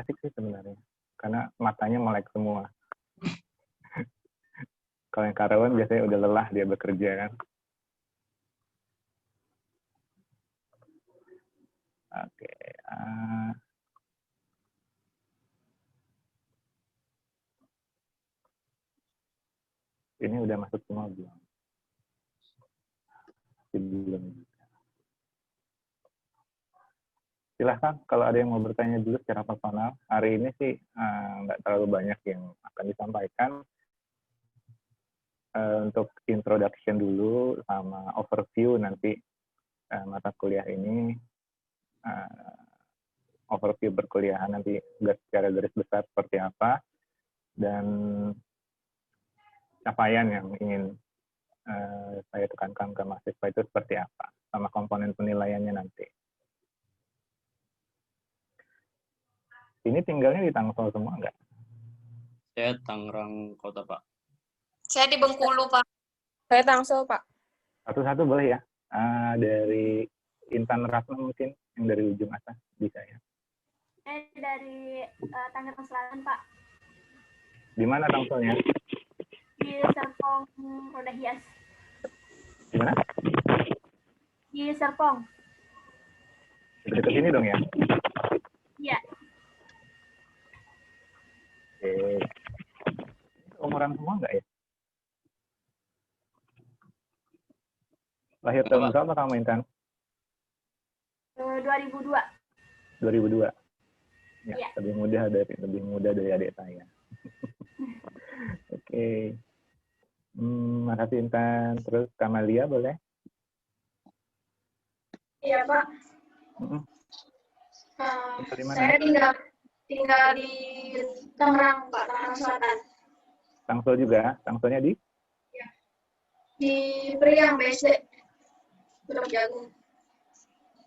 asik sih sebenarnya. Karena matanya melek semua. Kalau yang karyawan biasanya udah lelah dia bekerja kan. Oke. Ini udah masuk semua belum? Belum. Silahkan kalau ada yang mau bertanya dulu secara personal. Hari ini sih nggak terlalu banyak yang akan disampaikan. Untuk introduction dulu sama overview nanti mata kuliah ini, overview perkuliahan nanti secara garis besar seperti apa, dan capaian yang ingin saya tekankan ke mahasiswa itu seperti apa, sama komponen penilaiannya nanti. Ini tinggalnya di Tangsel semua nggak? Saya Tangerang Kota, Pak. Saya di Bengkulu, Pak. Saya Tangsel, Pak. Satu-satu boleh ya? Dari Intan Ratna mungkin, yang dari ujung atas bisa ya? Dari Tangerang Selatan, Pak. Di mana Tangselnya? Di Serpong Roda Hias. Di mana? Di Serpong. Dekat sini dong ya? Iya. Oke. Umuran semua nggak ya? Lahir tahun berapa kamu, Intan? 2002. 2002. Ya, Iya. lebih muda dari adik saya. Oke. Makasih Intan. Terus Kamalia boleh? Iya, Pak. Di mana? Saya tinggal di Tangerang, Pak, Tangerang Selatan. Tangsel juga? Tangselnya di? Di Priang, BSD. Pondok Jagung.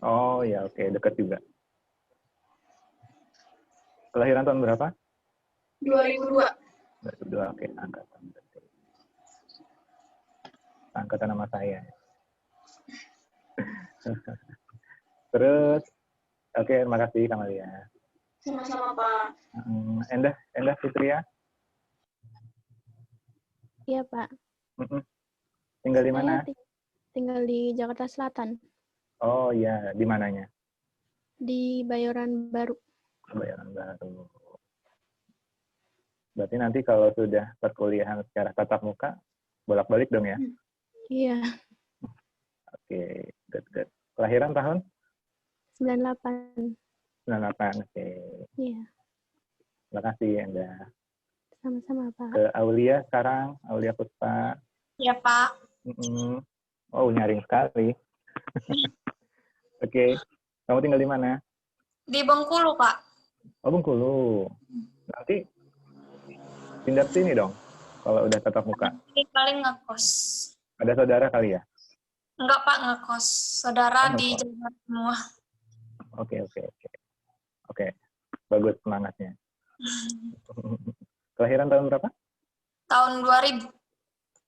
Oh ya, oke. Dekat juga. Kelahiran tahun berapa? 2002. 2002, oke. Angkatan. Angkatan nama saya. Terus, oke, terima kasih Kamalia. Sama-sama, Pak. Endah Fitria? Iya, Pak. Tinggal di mana? Tinggal di Jakarta Selatan. Oh iya, di mananya? Di Bayoran Baru. Bayoran Baru. Berarti nanti kalau sudah perkuliahan secara tatap muka, bolak-balik dong ya? Iya. Oke, good. Kelahiran tahun? 98. 98, oke. Iya. Terima kasih, Anda. Sama-sama, Pak. Ke Aulia sekarang, Aulia Puspa. Iya, Pak. Oh, nyaring sekali. Oke. Kamu tinggal di mana? Di Bengkulu, Pak. Oh, Bengkulu. Nanti pindah ke sini dong, kalau udah tatap muka. Ini paling ngekos. Ada saudara kali ya? Enggak, Pak, ngekos. Saudara di ngekos. Jawa semua. Oke. Bagus semangatnya. Kelahiran tahun berapa? Tahun 2000.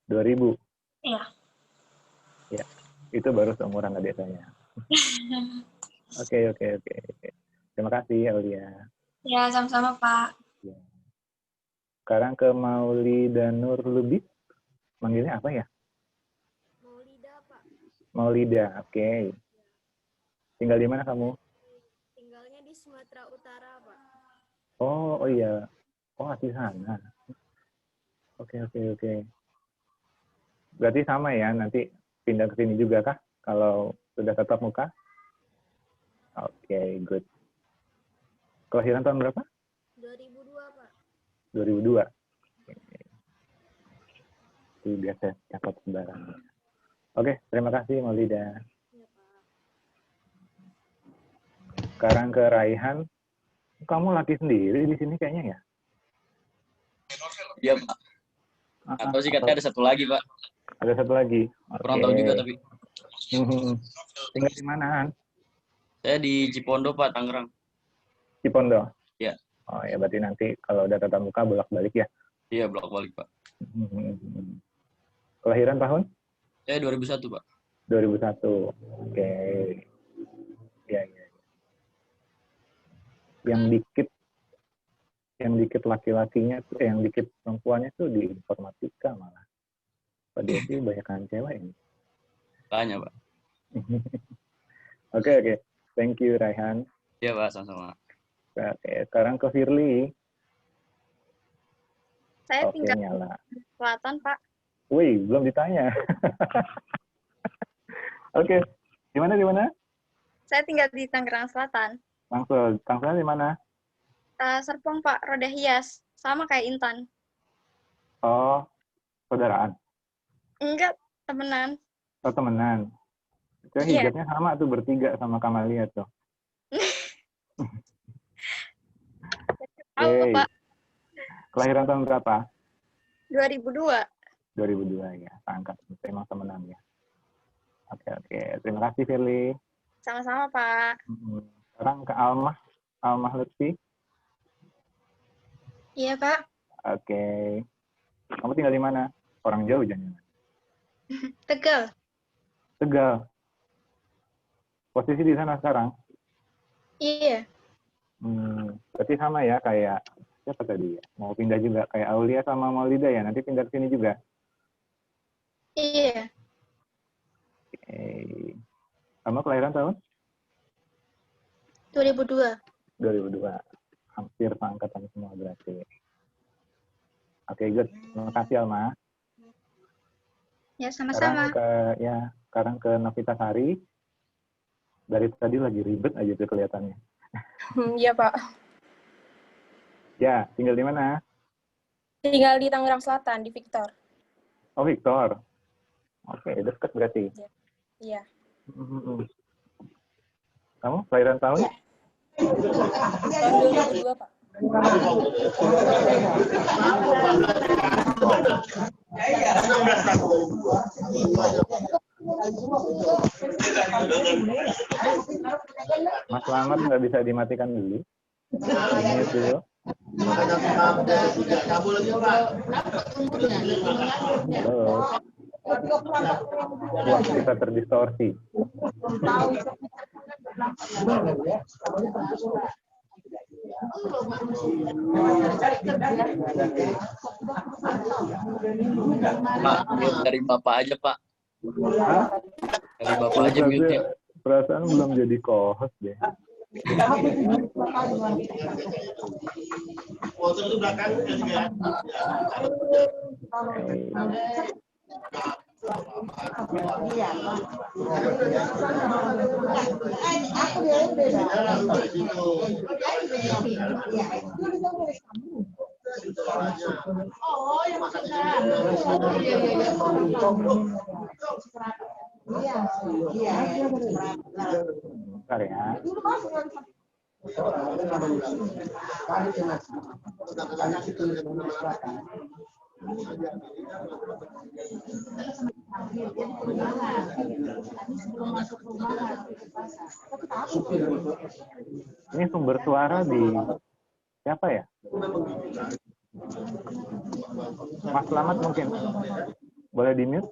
2000. Iya. Ya, itu baru seumuran adik saya. Oke. Terima kasih, Aulia. Ya, sama-sama, Pak. Ya. Sekarang ke Maulida Nur Lubis. Manggilnya apa ya? Maulida, Pak. Maulida, oke. Tinggal di mana kamu? Tinggalnya di Sumatera Utara, Pak. Oh iya. Oh, di sana. Oke. Berarti sama ya, nanti pindah ke sini juga kah? Kalau sudah tatap muka? Oke, good. Kelahiran tahun berapa? 2002, Pak. 2002. Itu biasa catat sembarangan. Oke, terima kasih Maulida. Iya, Pak. Sekarang ke Raihan. Kamu laki sendiri di sini kayaknya ya? Iya, Pak. Atau sih katanya ada satu lagi, Pak. Ada satu lagi. Kurang tahu juga tapi. Tinggal di mana? Saya di Cipondo, Pak, Tangerang. Cipondo? Iya. Oh ya, berarti nanti kalau udah tatap muka bolak-balik ya? Iya, bolak-balik, Pak. Kelahiran tahun? Saya 2001, Pak. 2001. Oke. Iya. Yang dikit yang dikit laki-lakinya tuh, yang dikit perempuannya tuh di informatika malah. Pada sih banyakan cewek ini. Banyak, Pak. Oke. Thank you, Raihan. Iya, Pak, sama-sama. Oke, sekarang ke Firly. Saya Oke, tinggal nyala. di Selatan, Pak. Wih, belum ditanya. Oke, di mana? Saya tinggal di Tangerang Selatan. Tangsel di mana? Serpong, Pak, roda hias. Sama kayak Intan. Oh, saudaraan. Enggak, temenan. Oh, temenan. Saya Iya. hijabnya sama tuh, bertiga sama Kamalia tuh. Tahu, Oke. Pak. Kelahiran tahun berapa? 2002. 2002 ya, angkat. Memang temenan ya. Oke. Terima kasih, Firly. Sama-sama, Pak. Sekarang ke Almah Lutfi. Iya, Pak. Oke. Kamu tinggal di mana? Orang jauh jangan. Tegal. Tegal. Posisi di sana sekarang? Iya. Berarti sama ya kayak siapa tadi ya? Mau pindah juga kayak Aulia sama Maulida ya? Nanti pindah ke sini juga? Iya. Oke. Kamu kelahiran tahun? 2002. 2002. Hampir seangkatan semua berarti. Oke, good. Terima kasih, Alma. Ya, sama-sama. Sekarang ke Novita Sari. Dari tadi lagi ribet aja tuh kelihatannya. Iya, Pak. Ya, tinggal di mana? Tinggal di Tangerang Selatan, di Victor. Oh, Victor. Oke, dekat berarti. Iya. Kamu kelahiran tahun? Tahun 2002, Pak. Mas Selamat nggak bisa dimatikan dulu. Ini dulu. Halo. Wah, kita terdistorsi. Pak, dari Bapak aja, Pak. Hah? Dari Bapak aja mute-nya. Perasaan belum jadi co-host deh. Bentar ya. Ini sumber suara di siapa ya? Mas Selamat mungkin. Boleh di-mute?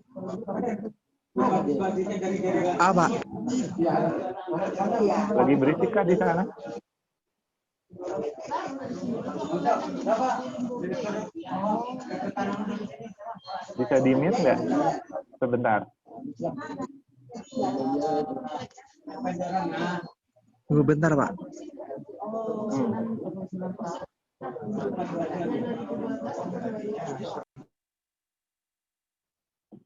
Apa? Lagi berisik kah di sana? Bisa di-mute nggak? Sebentar. Tunggu bentar, Pak.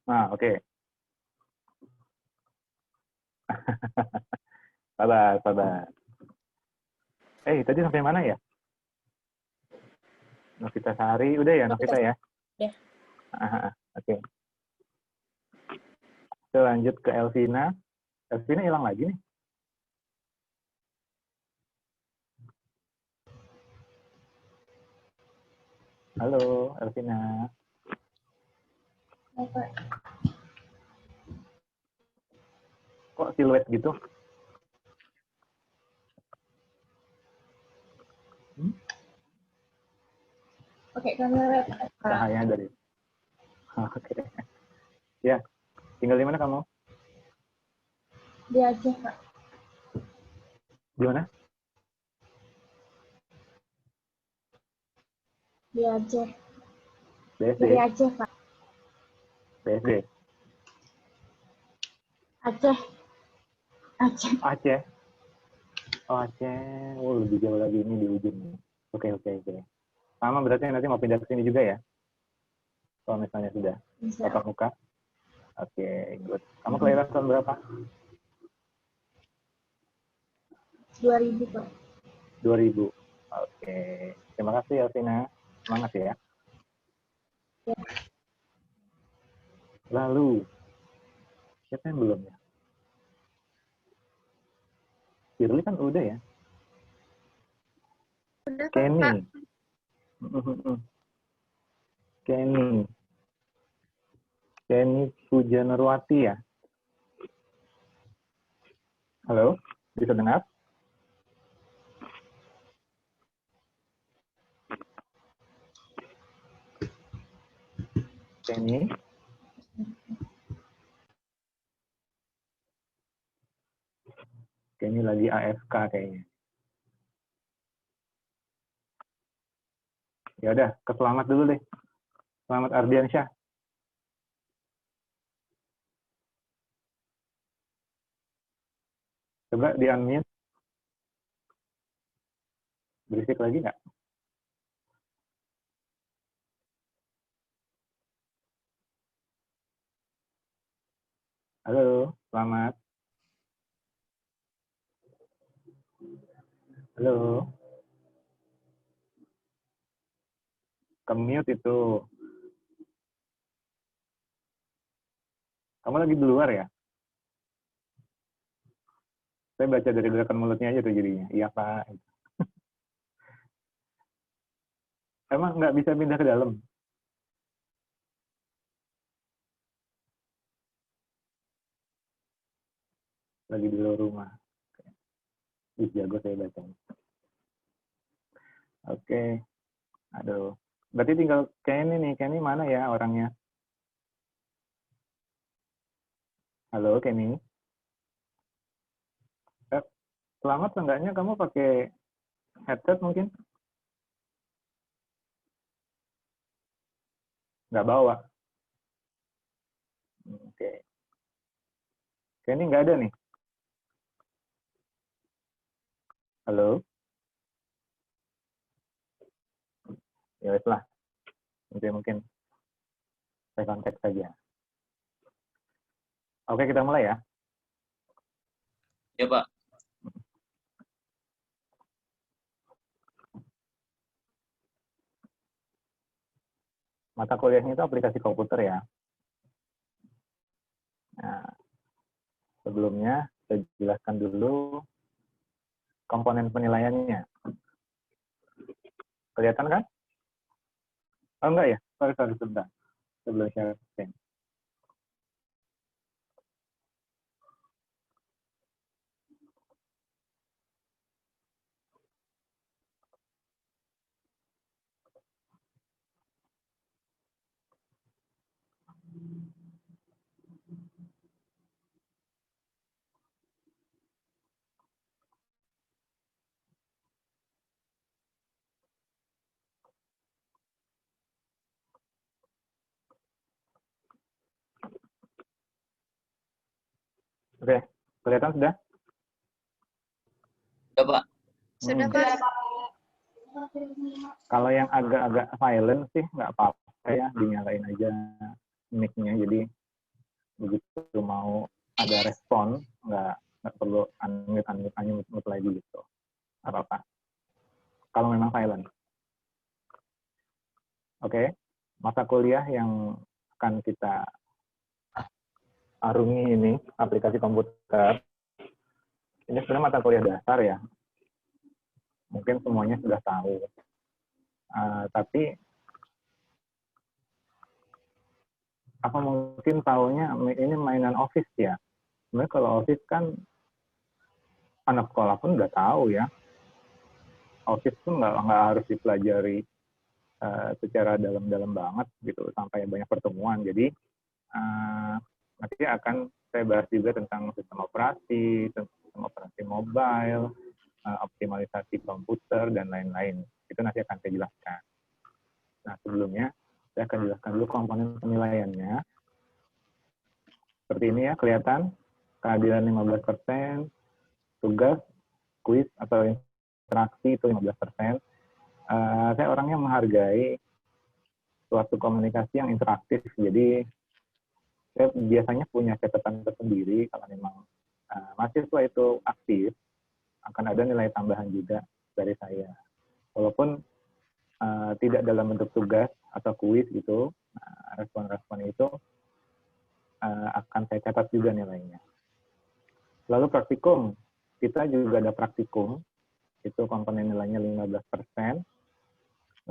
Nah, oke. Sabar. Tadi sampai mana ya? Novita Sari, udah ya Novita ya? Ya. Oke. Kita lanjut ke Elvina. Elvina hilang lagi nih. Halo, Elvina. Kok siluet gitu? Oke, kamera. Cahaya dari. Oke. Ya, tinggal di mana kamu? Di Aceh, Pak. Di mana? Di Aceh. BSD? Dari Aceh, Pak. BSD? Aceh. Aceh. Aceh? Oh, Aceh. Oh, lebih jauh lagi ini di ujung. Oke. Sama berarti nanti mau pindah ke sini juga ya? Kalau misalnya sudah Bisa. tatap muka. Oke, good. Kamu kelahiran tahun berapa? 2000, Pak. 2000. Oke. Terima kasih, Alvina. Semangat ya. Ya. Lalu, siapa yang belum ya? Shirley kan udah ya? Udah, Pak. Kenny. Kenny Pujanarwati ya? Halo, bisa dengar? Kenny? Kenny lagi AFK kayaknya. Ya udah, ke Selamat dulu deh. Selamat Ardiansyah. Coba di-unmute. Berisik lagi nggak? Halo, Selamat. Halo. Ke-mute itu. Kamu lagi di luar ya? Saya baca dari gerakan mulutnya aja tuh jadinya. Iya, Pak. Emang nggak bisa pindah ke dalam? Lagi di luar rumah. Ih, jago saya baca. Oke. Aduh. Berarti tinggal Kenny nih. Kenny mana ya orangnya? Halo, Kenny. Selamat enggaknya kamu pakai headset mungkin? Nggak bawa. Oke. Kenny nggak ada nih. Halo? Ya wes lah. Mungkin saya kontak saja. Oke, kita mulai ya. Ya, Pak. Mata kuliahnya itu aplikasi komputer ya. Nah, sebelumnya saya jelaskan dulu komponen penilaiannya. Kelihatan kan? Oh enggak ya? Sorry, sebentar. Sebelum share screen. Oke, kelihatan sudah? Ya, Pak. Sudah, Pak. Kalau yang agak-agak silent sih nggak apa-apa ya, dinyalain aja mic-nya. Jadi begitu mau ada respon, nggak perlu unmute lagi gitu. Apa-apa. Kalau memang silent. Oke, mata kuliah yang akan kita arungi ini, aplikasi komputer. Ini sebenarnya mata kuliah dasar ya. Mungkin semuanya sudah tahu. Tapi apa mungkin tahunya ini mainan Office ya? Sebenarnya kalau Office kan anak sekolah pun udah tahu ya. Office pun nggak harus dipelajari secara dalam-dalam banget gitu sampai banyak pertemuan. Jadi nanti akan saya bahas juga tentang sistem operasi mobile, optimalisasi komputer dan lain-lain. Itu nanti akan saya jelaskan. sebelumnya, saya akan jelaskan dulu komponen penilaiannya. Seperti ini ya, kelihatan kehadiran 15%, tugas, kuis atau interaksi itu 15%. Saya orangnya menghargai suatu komunikasi yang interaktif, jadi saya biasanya punya catatan tersendiri kalau memang mahasiswa itu aktif, akan ada nilai tambahan juga dari saya. Walaupun tidak dalam bentuk tugas atau kuis gitu, respon-respon itu akan saya catat juga nilainya. Lalu praktikum, kita juga ada praktikum, itu komponen nilainya 15%.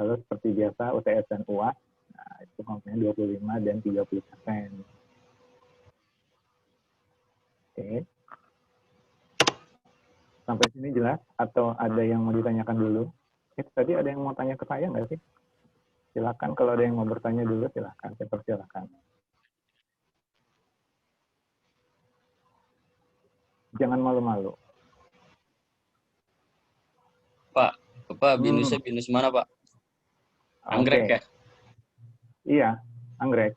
Lalu seperti biasa UTS dan UAS, nah, itu komponen 25 dan 30%. Oke. Sampai sini jelas? Atau ada yang mau ditanyakan dulu? Tadi ada yang mau tanya ke saya nggak sih? Silakan, kalau ada yang mau bertanya dulu, silakan. Saya persilakan. Jangan malu-malu. Pak, binusnya binus mana, Pak? Anggrek ya? Iya, anggrek.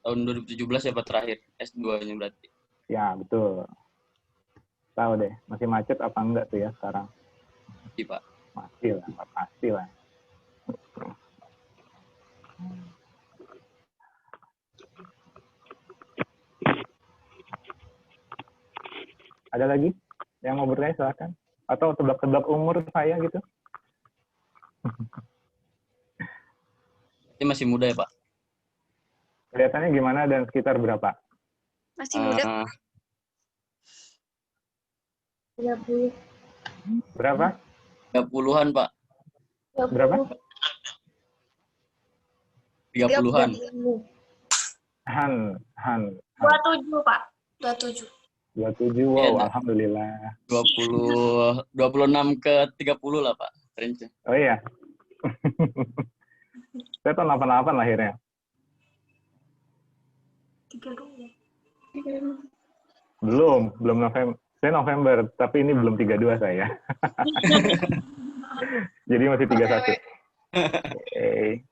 Tahun 2017 ya, Pak, terakhir. S2-nya berarti. Ya, betul. Tahu deh, masih macet apa enggak tuh ya sekarang? Iya, Pak. Masih lah, pasti lah. Ada lagi yang mau bertanya, silakan. Atau tebak-tebak umur saya gitu? Ini masih muda ya, Pak? Kelihatannya gimana dan sekitar berapa? Masih muda. 30. Berapa? 30-an, Pak. Berapa? 30-an. Han. 27, Pak. 27. 27, wow, Ya, alhamdulillah. 26 ke 30 lah, Pak. Range. Oh iya. Saya tahun 88 lahirnya. 32. Belum November. Saya November, tapi ini belum 32 saya. Jadi masih 31. Okay.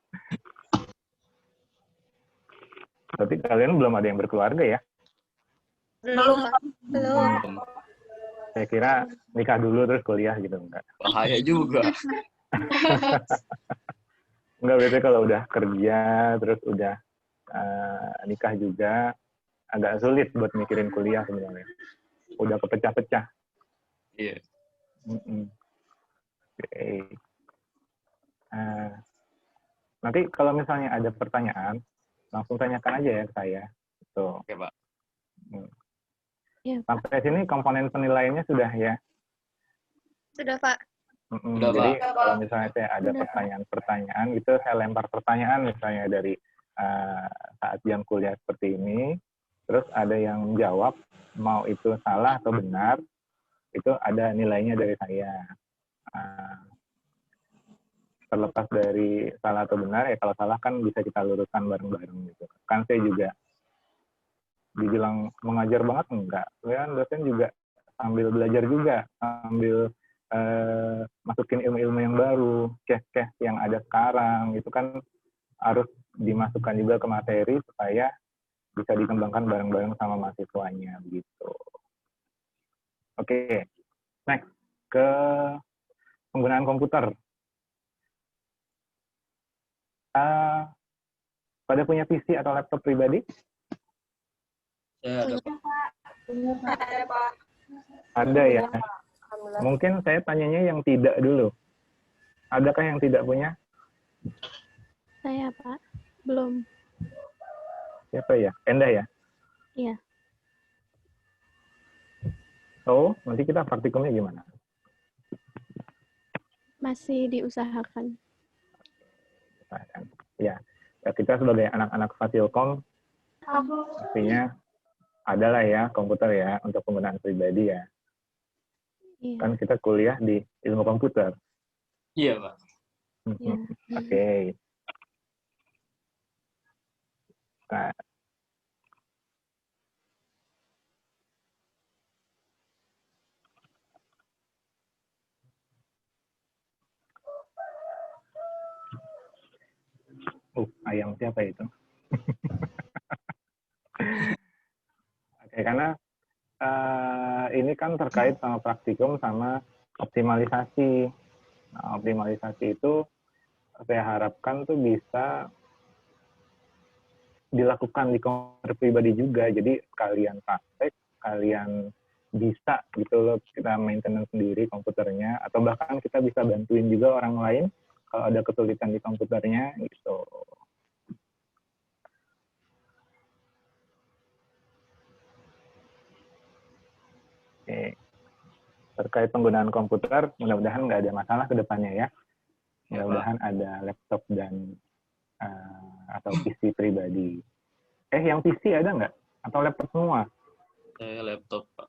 Tapi kalian belum ada yang berkeluarga ya? Belum. Saya kira nikah dulu terus kuliah gitu, enggak. Bahaya juga. Enggak, biasanya kalau udah kerja, terus udah nikah juga, agak sulit buat mikirin kuliah sebenarnya. Udah kepecah-pecah. Iya. Okay. Nanti kalau misalnya ada pertanyaan, langsung tanyakan aja ya ke saya. Tuh. Oke, Pak. Ya, Sampai sini komponen penilaiannya sudah ya? Sudah, Pak. Sudah, Jadi Pak. kalau misalnya saya ada pertanyaan-pertanyaan gitu, saya lempar pertanyaan misalnya dari saat jam kuliah seperti ini, terus ada yang menjawab, mau itu salah atau benar, itu ada nilainya dari saya. Terlepas dari salah atau benar, ya kalau salah kan bisa kita luruskan bareng-bareng gitu. Kan saya juga dibilang mengajar banget enggak, ya dosen juga sambil belajar juga, sambil masukin ilmu-ilmu yang baru, case-case yang ada sekarang, itu kan harus dimasukkan juga ke materi supaya bisa dikembangkan bareng-bareng sama mahasiswanya begitu. Oke, next ke penggunaan komputer. Pada punya PC atau laptop pribadi? Saya ada, Pak. Ada ya. Mungkin saya tanyanya yang tidak dulu. Adakah yang tidak punya? saya, Pak. Belum. Siapa ya? Endah ya? Iya. Oh, nanti kita praktikumnya gimana? Masih diusahakan. Ya, kita sebagai anak-anak Fasilkom, pastinya adalah ya komputer ya untuk penggunaan pribadi ya. Iya. Kan kita kuliah di ilmu komputer. Iya, Pak. Iya. Oke. Nah, ayam siapa itu? Oke, karena ini kan terkait sama praktikum sama optimalisasi. Nah, optimalisasi itu saya harapkan tuh bisa dilakukan di komputer pribadi juga. Jadi kalian praktek, kalian bisa gitu loh, kita maintenance sendiri komputernya, atau bahkan kita bisa bantuin juga orang lain kalau ada kesulitan di komputernya gitu. Oke. Terkait penggunaan komputer, mudah-mudahan nggak ada masalah ke depannya ya. Mudah-mudahan ada laptop dan atau PC pribadi. Yang PC ada nggak? Atau laptop semua? Saya laptop, Pak.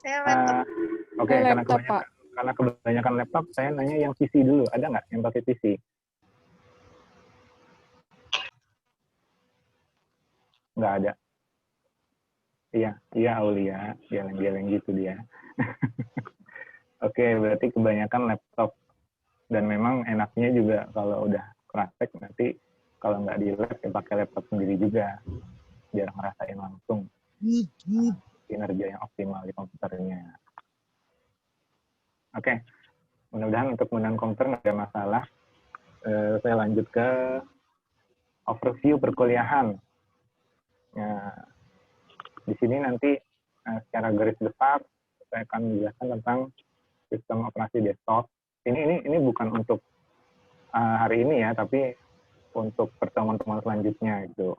Saya laptop. Oke, karena kebanyakan laptop, saya nanya yang PC dulu. Ada nggak yang pakai PC? Nggak ada. Iya Aulia, geleng-geleng gitu dia. Oke, berarti kebanyakan laptop. Dan memang enaknya juga kalau udah praktek nanti kalau nggak di lab ya pakai laptop sendiri juga, biar ngerasain langsung kinerja yang optimal di komputernya. Oke, mudah-mudahan untuk penggunaan komputer nggak ada masalah. Saya lanjut ke overview perkuliahan. Nah, di sini nanti secara garis besar saya akan menjelaskan tentang sistem operasi desktop. Ini bukan untuk hari ini ya, tapi untuk pertemuan-pertemuan selanjutnya itu.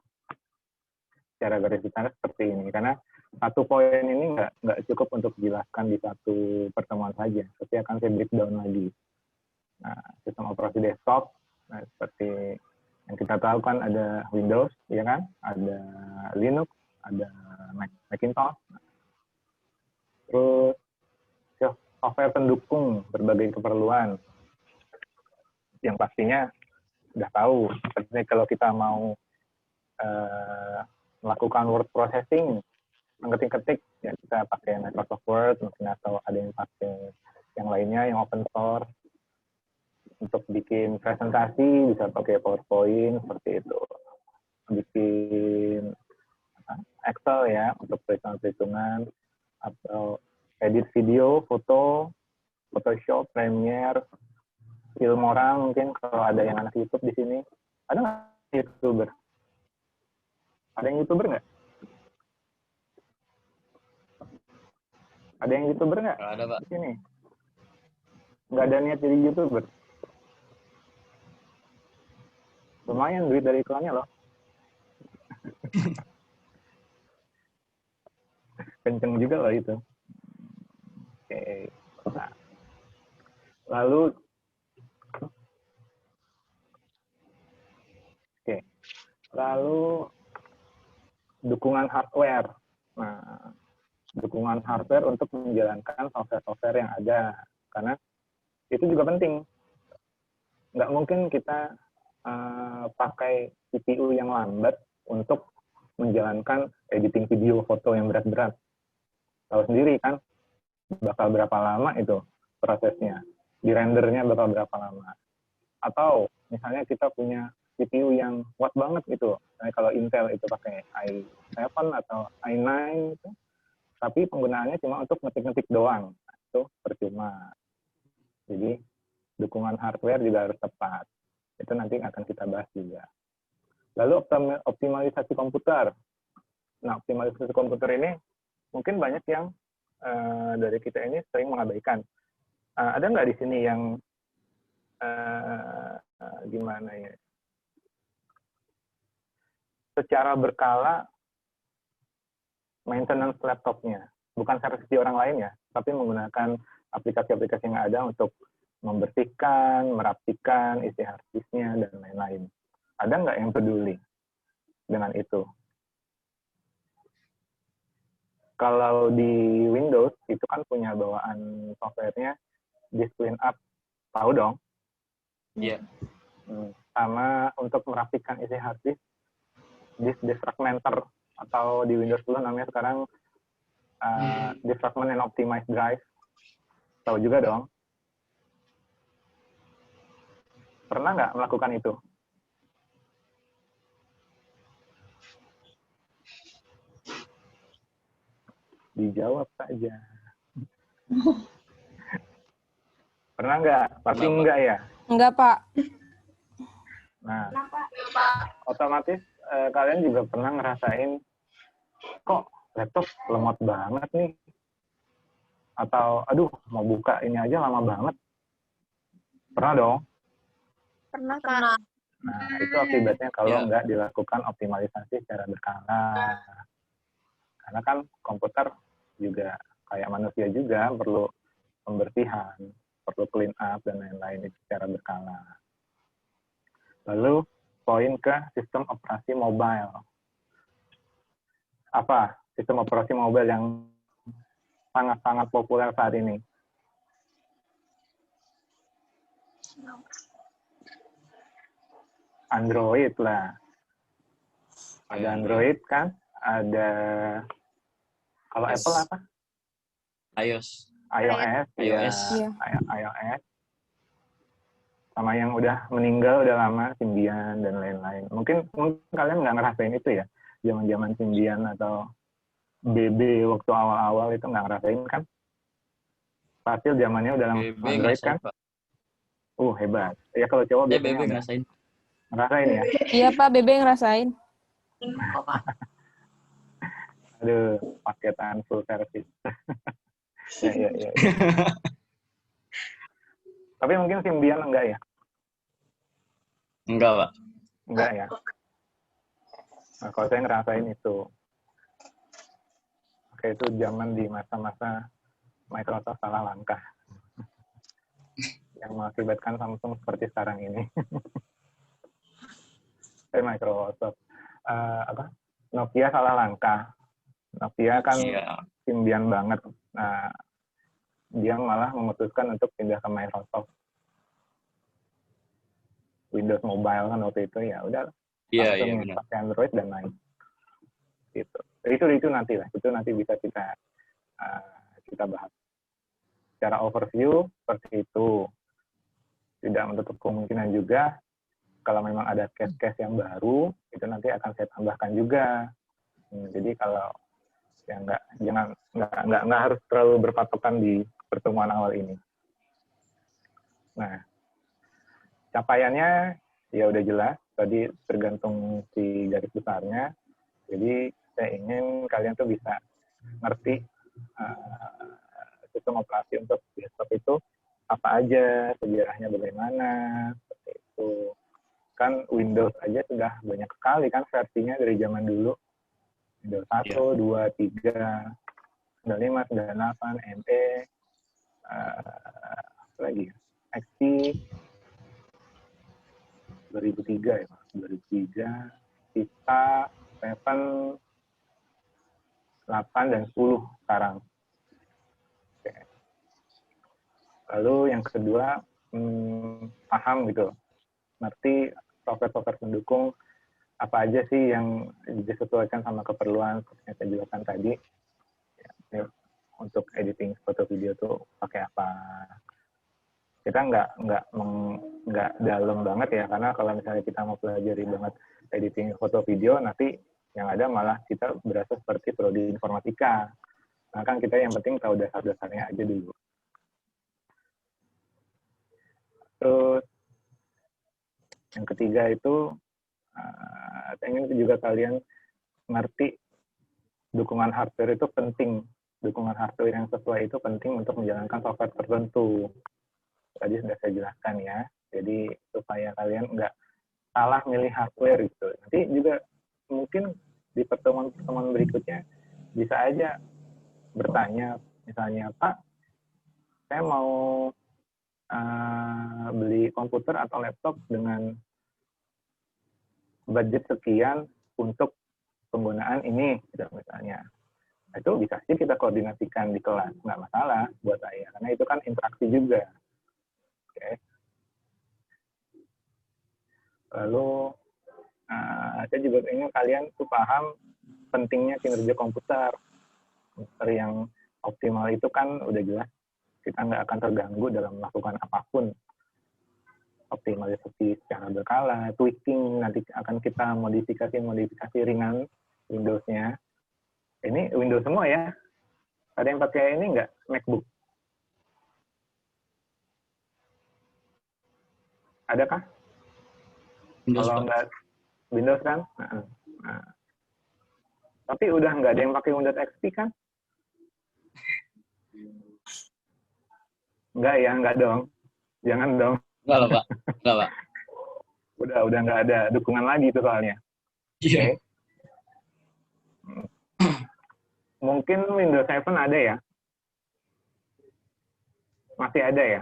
Secara garis besar seperti ini, karena satu poin ini nggak cukup untuk dijelaskan di satu pertemuan saja, tapi akan saya breakdown lagi. Nah, sistem operasi desktop, nah, seperti yang kita tahu kan ada Windows, ya kan? Ada Linux, ada Macintosh. Terus software pendukung berbagai keperluan. Yang pastinya sudah tahu, seperti kalau kita mau melakukan word processing, mengetik-ketik, ya kita pakai Microsoft Word, mungkin atau ada yang pakai yang lainnya, yang open source. Untuk bikin presentasi bisa pakai PowerPoint seperti itu. Bikin Excel ya untuk perhitungan-perhitungan, atau edit video, foto, Photoshop, Premiere, Filmora mungkin kalau ada yang anak YouTube di sini. Ada nggak YouTuber? Ada yang YouTuber nggak? Ada yang YouTuber nggak? Nggak ada, Pak. Di sini. Nggak ada niat jadi YouTuber. Lumayan duit dari iklannya loh. Kenceng juga loh itu. Oke. Nah. Lalu dukungan hardware. Nah, dukungan hardware untuk menjalankan software-software yang ada. Karena itu juga penting. Nggak mungkin kita pakai CPU yang lambat untuk menjalankan editing video foto yang berat-berat. Tahu sendiri kan, bakal berapa lama itu prosesnya. Di rendernya bakal berapa lama. Atau misalnya kita punya CPU yang kuat banget gitu. Nah, kalau Intel itu pakai i7 atau i9 gitu. Tapi penggunaannya cuma untuk ngetik-ngetik doang. Nah, itu percuma. Jadi dukungan hardware juga harus tepat. Itu nanti akan kita bahas juga. Lalu optimalisasi komputer. Nah, optimalisasi komputer ini mungkin banyak yang dari kita ini sering mengabaikan. Ada nggak di sini yang gimana ya? Secara berkala maintenance laptopnya, bukan versi orang lain ya, tapi menggunakan aplikasi-aplikasi yang ada untuk membersihkan, merapikan isi hard disk-nya dan lain-lain. Ada nggak yang peduli dengan itu? Kalau di Windows itu kan punya bawaan softwarenya Disk Cleanup, tahu dong? Iya. Sama untuk merapikan isi hard disk, disk defragmenter, atau di Windows 10 namanya sekarang defragment and optimized drive. Tahu juga dong? Pernah nggak melakukan itu? dijawab saja. Pernah nggak? Pasti enggak ya? Enggak, Pak. Nah, Kenapa? otomatis kalian juga pernah ngerasain, kok laptop lemot banget nih? Atau, aduh, mau buka ini aja lama banget. Pernah dong? Pernah, Pak. Nah, itu akibatnya kalau nggak dilakukan optimalisasi secara berkala. Karena kan komputer juga kayak manusia juga perlu pembersihan, perlu clean up, dan lain-lain itu secara berkala. Lalu, poin ke sistem operasi mobile. Apa sistem operasi mobile yang sangat-sangat populer saat ini? Android lah. Ada Android kan? Ada, kalau Yes. Apple apa? iOS. iOS. iOS. Ya, iOS. Sama yang udah meninggal udah lama, Symbian dan lain-lain. Mungkin kalian nggak ngerasain itu ya, zaman-zaman Symbian atau BB waktu awal-awal itu nggak ngerasain kan? Pasti zamannya udah lama BB Android kan? Pak. Hebat. Ya kalau cowok Ya, biasanya BB ngerasain. ngerasain ya. Iya, Pak, BB ngerasain. Aduh, paketan full service. ya. Tapi mungkin Symbian enggak ya? Enggak, Pak. Enggak ya. Nah, kalau saya ngerasain itu. Oke, itu zaman di masa-masa Microsoft salah langkah. Yang mengakibatkan Samsung seperti sekarang ini. Microsoft. Nokia salah langkah. Nokia kan Symbian banget. Nah, dia malah memutuskan untuk pindah ke Microsoft. Windows Mobile kan waktu itu, ya udah langsung pakai Android dan lain. Gitu. Itu nanti lah. Itu nanti bisa kita bahas. Secara overview seperti itu. Tidak menutup kemungkinan juga kalau memang ada case-case yang baru, itu nanti akan saya tambahkan juga. Jadi kalau ya nggak harus terlalu berpatokan di pertemuan awal ini. Nah, capaiannya ya udah jelas, tadi tergantung si garis besarnya. Jadi saya ingin kalian tuh bisa ngerti sistem operasi untuk desktop itu apa aja, sejarahnya bagaimana, seperti itu. Kan Windows aja sudah banyak sekali kan versinya dari zaman dulu. Windows 1, 2, 3, 95, 98, ME, apa lagi? XP, 2003 ya, 2003, Vista, 7, 8, dan 10 sekarang. Oke. Lalu yang kedua, paham gitu, ngerti software-software pendukung apa aja sih yang disesuaikan sama keperluan seperti yang saya jelaskan tadi. Ya, untuk editing foto video tuh pakai apa? Kita nggak dalam banget ya, karena kalau misalnya kita mau pelajari banget editing foto video, nanti yang ada malah kita berasa seperti prodi informatika. Nah kan kita yang penting tahu dasar-dasarnya aja dulu. Terus yang ketiga itu, saya ingin juga kalian ngerti dukungan hardware itu penting. Dukungan hardware yang sesuai itu penting untuk menjalankan software tertentu. Tadi sudah saya jelaskan ya. Jadi supaya kalian nggak salah milih hardware gitu. Nanti juga mungkin di pertemuan-pertemuan berikutnya bisa aja bertanya, misalnya, Pak, saya mau beli komputer atau laptop dengan budget sekian untuk penggunaan ini, gitu, misalnya. Itu bisa sih kita koordinasikan di kelas, nggak masalah buat saya, karena itu kan interaksi juga. Oke. Lalu, saya juga ingin kalian tuh paham pentingnya kinerja komputer. Komputer yang optimal itu kan udah jelas, kita nggak akan terganggu dalam melakukan apapun. Optimalisasi secara berkala, tweaking, nanti akan kita modifikasi ringan Windows-nya. Ini Windows semua ya, Ada yang pakai ini nggak? MacBook? Adakah? Windows, Kalau Pak. nggak Windows kan? Nah. Tapi udah nggak ada yang pakai Windows XP kan? Nggak ya, nggak dong. Jangan dong. Enggak lah, Pak. Enggak, Pak. Udah nggak ada dukungan lagi itu soalnya. Iya. Oke. Mungkin Windows 7 ada ya? Masih ada ya?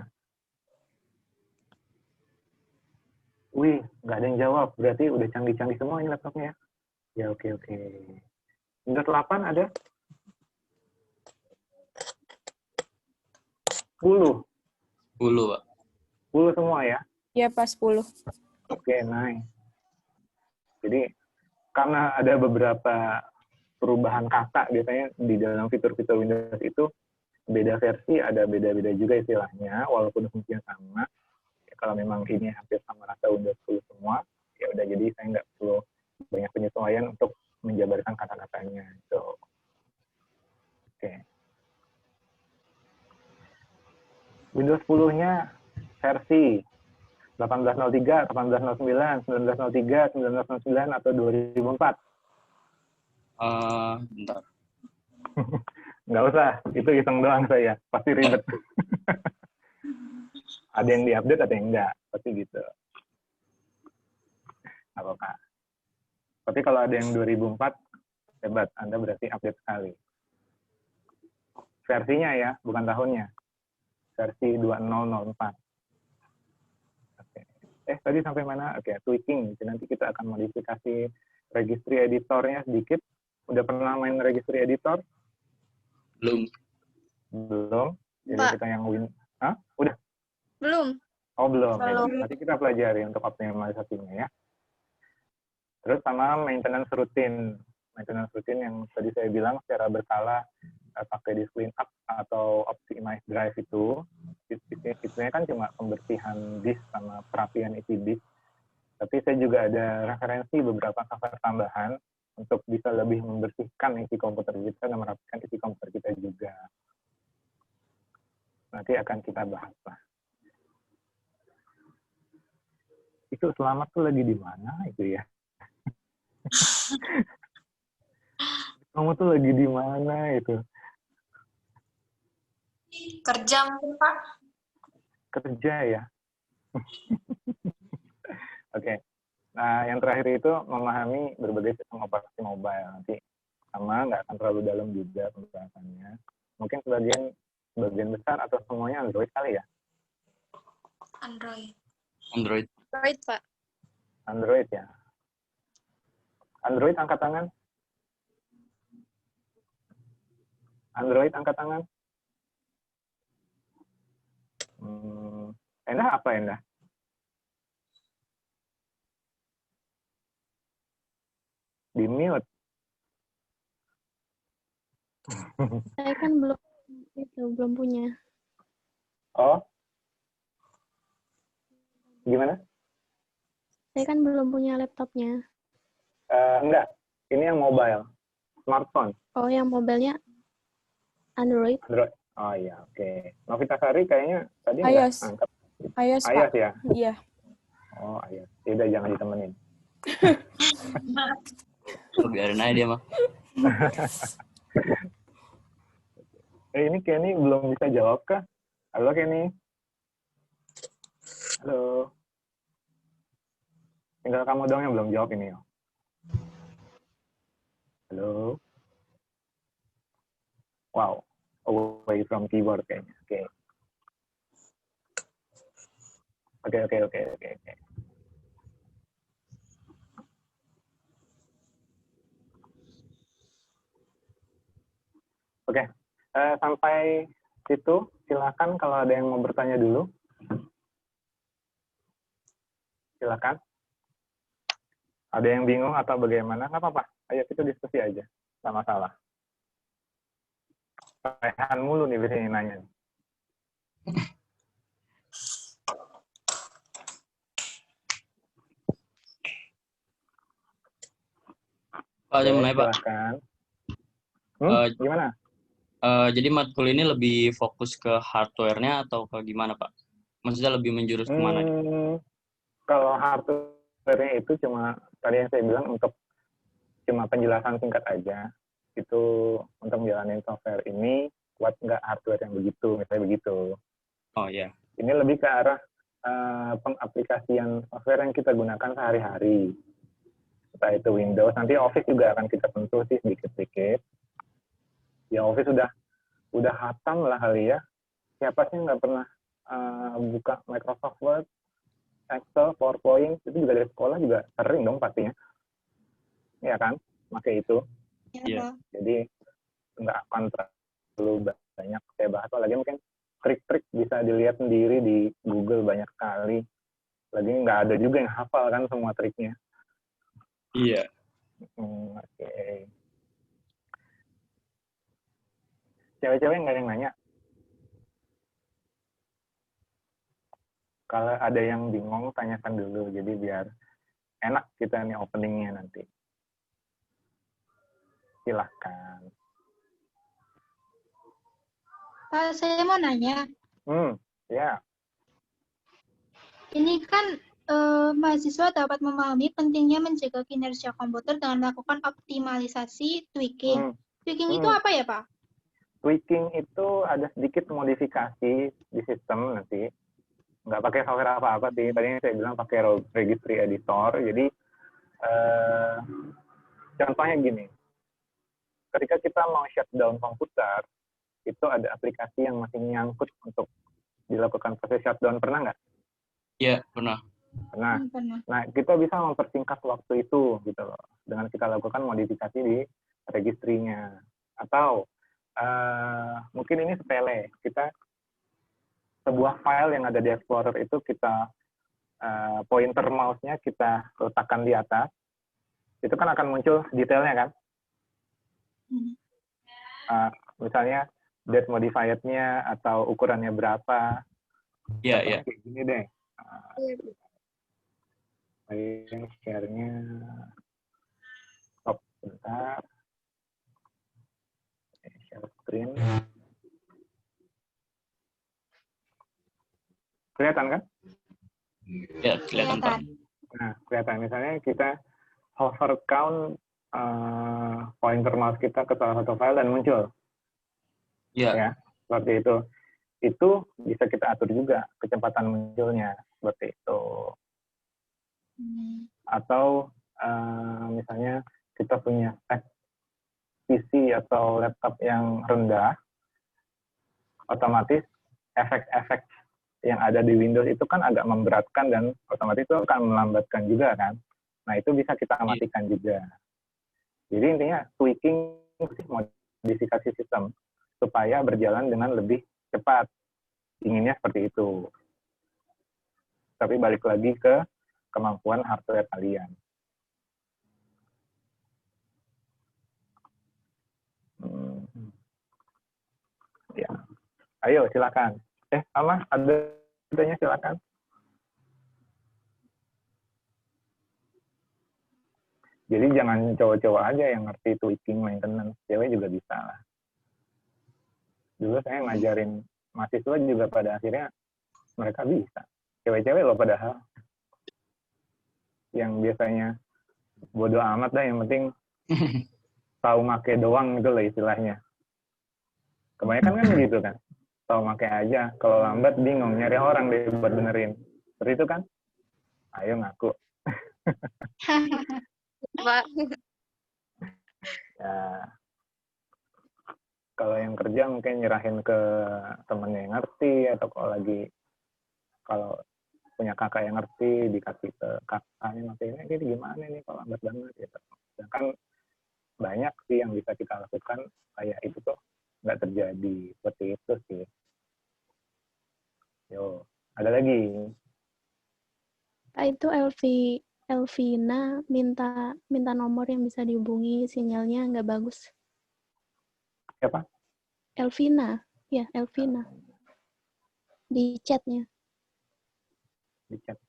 Wih, nggak ada yang jawab. Berarti udah canggih-canggih semua ini laptopnya. Ya, oke. Windows 8 ada? 10. 10, Pak. 10 semua ya? Iya, Pak, 10. Oke, nice. Jadi, karena ada beberapa perubahan kata biasanya di dalam fitur-fitur Windows itu, beda versi, ada beda-beda juga istilahnya, walaupun fungsinya sama. Ya, kalau memang ini hampir sama rata Windows 10 semua, ya udah, jadi saya nggak perlu banyak penyesuaian untuk menjabarkan kata-katanya. So, oke. Windows 10-nya versi 1803, 1809, 1903, 1909, atau 2004? Bentar. Nggak usah, itu iseng doang saya. Pasti ribet. Ada yang diupdate, ada yang enggak. Pasti gitu. Apa-apa. Tapi kalau ada yang 2004, hebat. Anda berarti update sekali. Versinya ya, bukan tahunnya. Versi 2004. Oke. Tadi sampai mana? Oke, tweaking. Jadi nanti kita akan modifikasi registry editornya sedikit. Udah pernah main registry editor? Belum. Jadi Pak. kita yang Hah? Udah? Belum. Oh, belum. Belum. Nanti kita pelajari untuk optimalisasinya ya. Terus sama maintenance rutin. Maintenance rutin yang tadi saya bilang secara berkala pakai di clean up atau optimize drive itu kan cuma pembersihan disk sama perapian isi disk. Tapi saya juga ada referensi beberapa cover tambahan untuk bisa lebih membersihkan isi komputer kita dan merapikan isi komputer kita juga. Nanti akan kita bahas lah. Itu Selamat tuh lagi di mana itu ya? Kamu tuh lagi di mana itu? Kerja mungkin, Pak. Kerja ya. Oke. Nah, yang terakhir itu memahami berbagai sistem operasi mobile. Nanti sama, nggak akan terlalu dalam juga pembahasannya. Mungkin sebagian besar atau semuanya Android kali ya? Android. Android. Android, Pak. Android ya. Android angkat tangan. Android angkat tangan. Endah apa Endah? Di mute. Saya kan belum punya. Oh? Gimana? Saya kan belum punya laptopnya. Enggak. Ini yang mobile. Smartphone. Oh, yang mobilnya Android. Android. Oh iya, oke. Novita Sari kayaknya tadi iOS. nggak angkat. iOS, iOS Pak. ya? Iya. Oh, iOS. Yaudah, jangan ditemenin. Biarin aja dia mah. Ini Kenny belum bisa jawab kah? Halo Kenny. Halo. Tinggal kamu dong yang belum jawab ini. Halo. Wow. Away from keyboard kayaknya. Oke. Oke. Sampai situ, silakan kalau ada yang mau bertanya dulu. Silakan. Ada yang bingung atau bagaimana? Nggak apa-apa. Ayo kita diskusi aja. Nggak masalah. Rehan mulu nih biasanya nanya. Pak, saya mau nanya, Pak. Silakan. Gimana? Jadi matkul ini lebih fokus ke hardware-nya atau ke gimana, Pak? Maksudnya lebih menjurus kemana? Kalau hardware-nya itu cuma tadi yang saya bilang untuk cuma penjelasan singkat aja. Itu untuk menjalani software ini kuat nggak hardware yang begitu, misalnya begitu. Oh ya. Ini lebih ke arah pengaplikasian software yang kita gunakan sehari-hari. Entah itu Windows, nanti Office juga akan kita sentuh sih sedikit-sedikit. Ya Office udah hatam lah kali ya. Siapa sih nggak pernah buka Microsoft Word, Excel, PowerPoint, itu juga dari sekolah juga sering dong pastinya. Ya kan, pakai itu. Iya. Jadi nggak akan terlalu banyak saya bahas. Lagi mungkin trik-trik bisa dilihat sendiri di Google banyak sekali. Lagi nggak ada juga yang hafal kan semua triknya. Iya. Oke. Cewek-cewek nggak ada yang nanya? Kalau ada yang bingung, tanyakan dulu. Jadi biar enak kita nih openingnya nanti. Silahkan. Pak, saya mau nanya. Ya. Ini kan mahasiswa dapat memahami pentingnya menjaga kinerja komputer dengan melakukan optimalisasi tweaking. Tweaking itu apa ya, Pak? Tweaking itu ada sedikit modifikasi di sistem nanti. Nggak pakai software apa-apa sih. Tadi saya bilang pakai registry editor. Jadi contohnya gini. Ketika kita mau shutdown komputer, itu ada aplikasi yang masih nyangkut untuk dilakukan proses shutdown. Pernah nggak? Iya, pernah. Pernah. Nah, kita bisa mempersingkat waktu itu gitu loh, dengan kita lakukan modifikasi di registrinya. Atau mungkin ini sepele, kita sebuah file yang ada di Explorer itu kita pointer mouse-nya kita letakkan di atas, itu kan akan muncul detailnya kan? Misalnya date modified-nya atau ukurannya berapa. Iya, iya. Kayak gini deh. Share-nya stop bentar. Share screen. Kelihatan kan? Ya, kelihatan, Pak. Nah, kelihatan. Misalnya kita hover count pointer mouse kita ke salah satu file dan muncul. Iya. Ya, seperti itu. Itu bisa kita atur juga kecepatan munculnya, seperti itu. Atau misalnya kita punya spek PC atau laptop yang rendah, otomatis efek-efek yang ada di Windows itu kan agak memberatkan dan otomatis itu akan melambatkan juga kan. Nah, itu bisa kita matikan juga. Jadi intinya tweaking sih, modifikasi sistem supaya berjalan dengan lebih cepat. Inginnya seperti itu. Tapi balik lagi ke kemampuan hardware kalian. Ya. Ayo, silakan. Ama, ada tanya, silakan. Jadi jangan cowok-cowok aja yang ngerti tweaking maintenance, cewek juga bisa lah. Dulu saya ngajarin mahasiswa juga pada akhirnya mereka bisa. Cewek-cewek loh padahal. Yang biasanya bodo amat dah, yang penting tahu make doang gitu lah istilahnya. Kebanyakan kan gitu kan. Tahu make aja, kalau lambat bingung, nyari orang deh buat benerin. Seperti itu kan? Ayo ngaku. Pak. Ya. Kalau yang kerja mungkin nyerahin ke temennya yang ngerti, atau kalau punya kakak yang ngerti, dikasih ke kakaknya, makanya ini gimana nih kalau lambat banget gitu. Sedangkan banyak sih yang bisa kita lakukan kayak itu tuh nggak terjadi. Seperti itu sih. Yo, ada lagi. Itu Elvina minta nomor yang bisa dihubungi, sinyalnya nggak bagus. Siapa? Elvina, ya Elvina. Di chatnya. Di chat.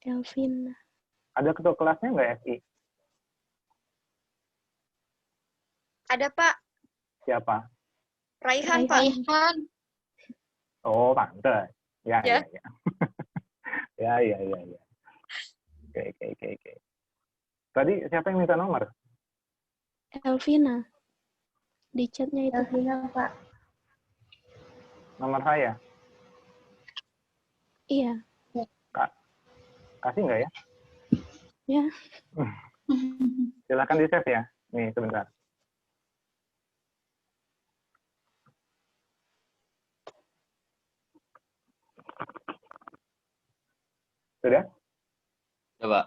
Elvina. Ada ketua kelasnya nggak, SI? Ada, Pak. Siapa? Raihan, Pak. Raihan. Oh, pantes. Ya, Ya. ya. Ya. Oke. Tadi siapa yang minta nomor? Elvina. Di chatnya itu. Elvina, Pak. Nomor saya. Iya. Kasih nggak ya? Ya. Silakan di-save ya. Nih, sebentar. Sudah? Ya, Pak.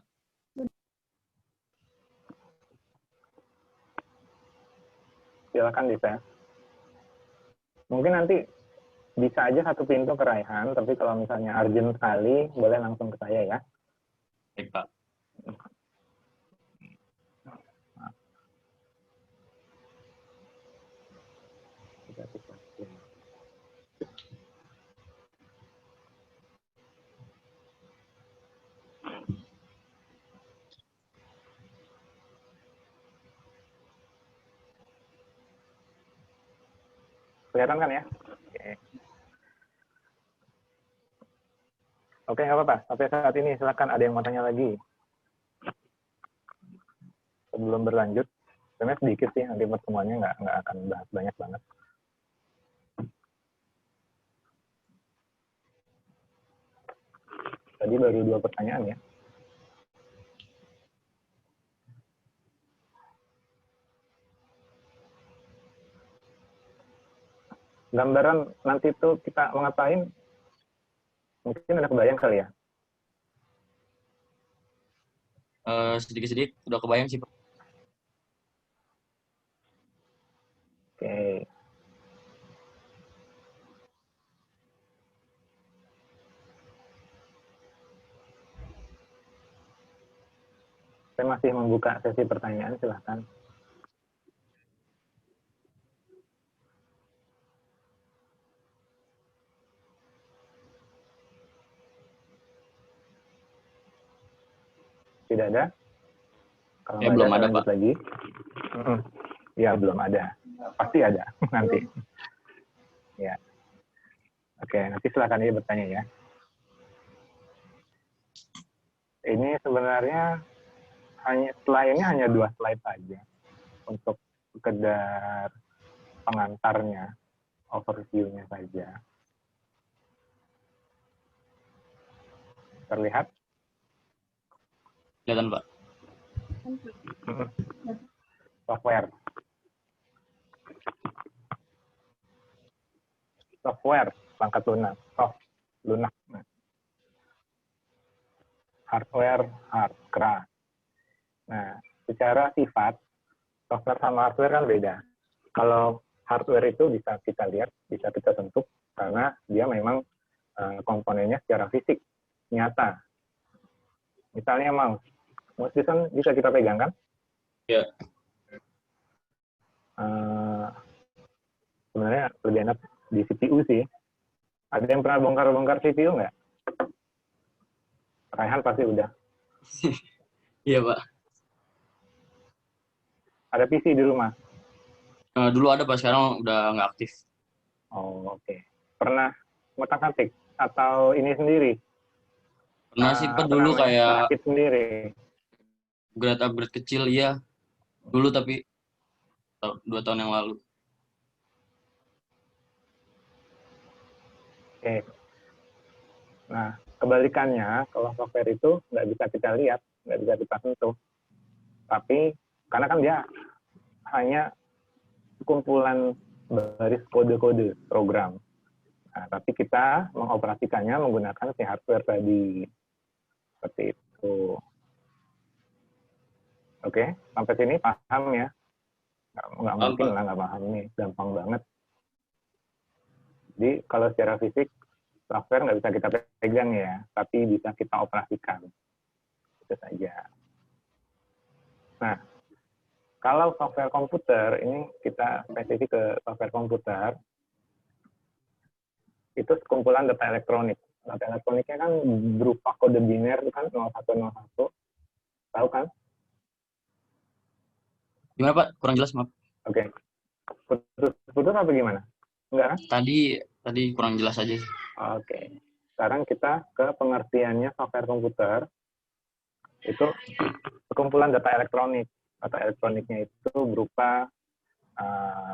Silakan di-save. Mungkin nanti bisa aja satu pintu ke Raihan, tapi kalau misalnya urgent sekali, boleh langsung ke saya ya. Baik, Pak. Kelihatan kan ya? Oke, nggak apa-apa. Sampai saat ini silakan ada yang mau tanya lagi. Sebelum berlanjut, sebenarnya sedikit sih, nanti pertemuannya nggak akan bahas banyak banget. Tadi baru 2 pertanyaan ya. Gambaran nanti itu kita mau ngapain? Mungkin ada kebayang kali ya? Sedikit-sedikit udah kebayang sih, Pak. Oke. Saya masih membuka sesi pertanyaan, silahkan. Tidak ada? Kalau Ya, nggak belum saya ada, lanjut Pak. lagi. Ya, belum ada. Pasti ada nanti. Ya. Oke, nanti silakan aja bertanya ya. Ini sebenarnya hanya 2 slide saja untuk sekedar pengantarnya, overview-nya saja. Terlihat? Kelihatan, Pak. Software. Software, pangkat lunak. Soft, lunak. Hardware, keras. Nah, secara sifat, software sama hardware kan beda. Kalau hardware itu bisa kita lihat, bisa kita sentuh, karena dia memang komponennya secara fisik, nyata. Misalnya mouse itu kan bisa kita pegang kan? Ya. Sebenarnya lebih enak di CPU sih. Ada yang pernah bongkar-bongkar CPU nggak? Raihan pasti udah. Iya, Pak. Ada PC di rumah? Dulu ada, Pak. Sekarang udah nggak aktif. Oh, oke. Pernah ngotak-ngatik? Atau ini sendiri? Pernah sih, Pak, dulu kayak rakit sendiri. upgrade kecil, iya. Dulu, tapi 2 tahun yang lalu. Oke. Nah, kebalikannya, kalau software itu nggak bisa kita lihat, nggak bisa kita sentuh. Tapi, karena kan dia hanya kumpulan baris kode-kode program. Nah, tapi kita mengoperasikannya menggunakan si hardware tadi. Seperti itu. Oke, sampai sini paham ya? Nggak mungkin lah nggak paham nih, gampang banget. Jadi kalau secara fisik, software nggak bisa kita pegang ya, tapi bisa kita operasikan. Itu saja. Nah, kalau software komputer, ini kita spesifik ke software komputer, itu sekumpulan data elektronik. Data elektroniknya kan berupa kode biner, itu kan 0101. Tahu kan? Gimana, Pak? Kurang jelas, maaf. Oke. Putus apa gimana? Enggak kan? Tadi kurang jelas aja. Oke. Sekarang kita ke pengertiannya software komputer. Itu kumpulan data elektronik. Data elektroniknya itu berupa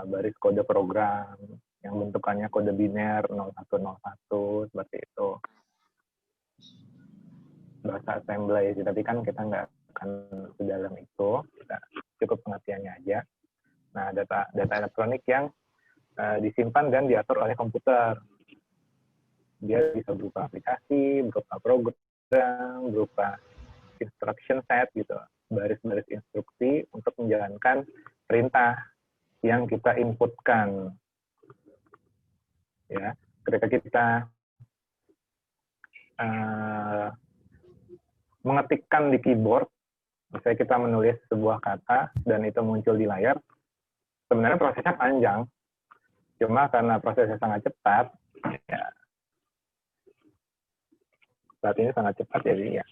baris kode program yang bentukannya kode biner 0101 seperti itu. Bahasa assembly, tapi kan kita nggak akan sedalam itu, kita cukup pengertiannya aja. Nah, data elektronik yang disimpan dan diatur oleh komputer. Dia bisa berupa aplikasi, berupa program, berupa instruction set gitu, baris-baris instruksi untuk menjalankan perintah yang kita inputkan. Ya, ketika kita mengetikkan di keyboard, misalnya kita menulis sebuah kata dan itu muncul di layar, sebenarnya prosesnya panjang. Cuma karena prosesnya sangat cepat, ya, saat ini sangat cepat, jadi ya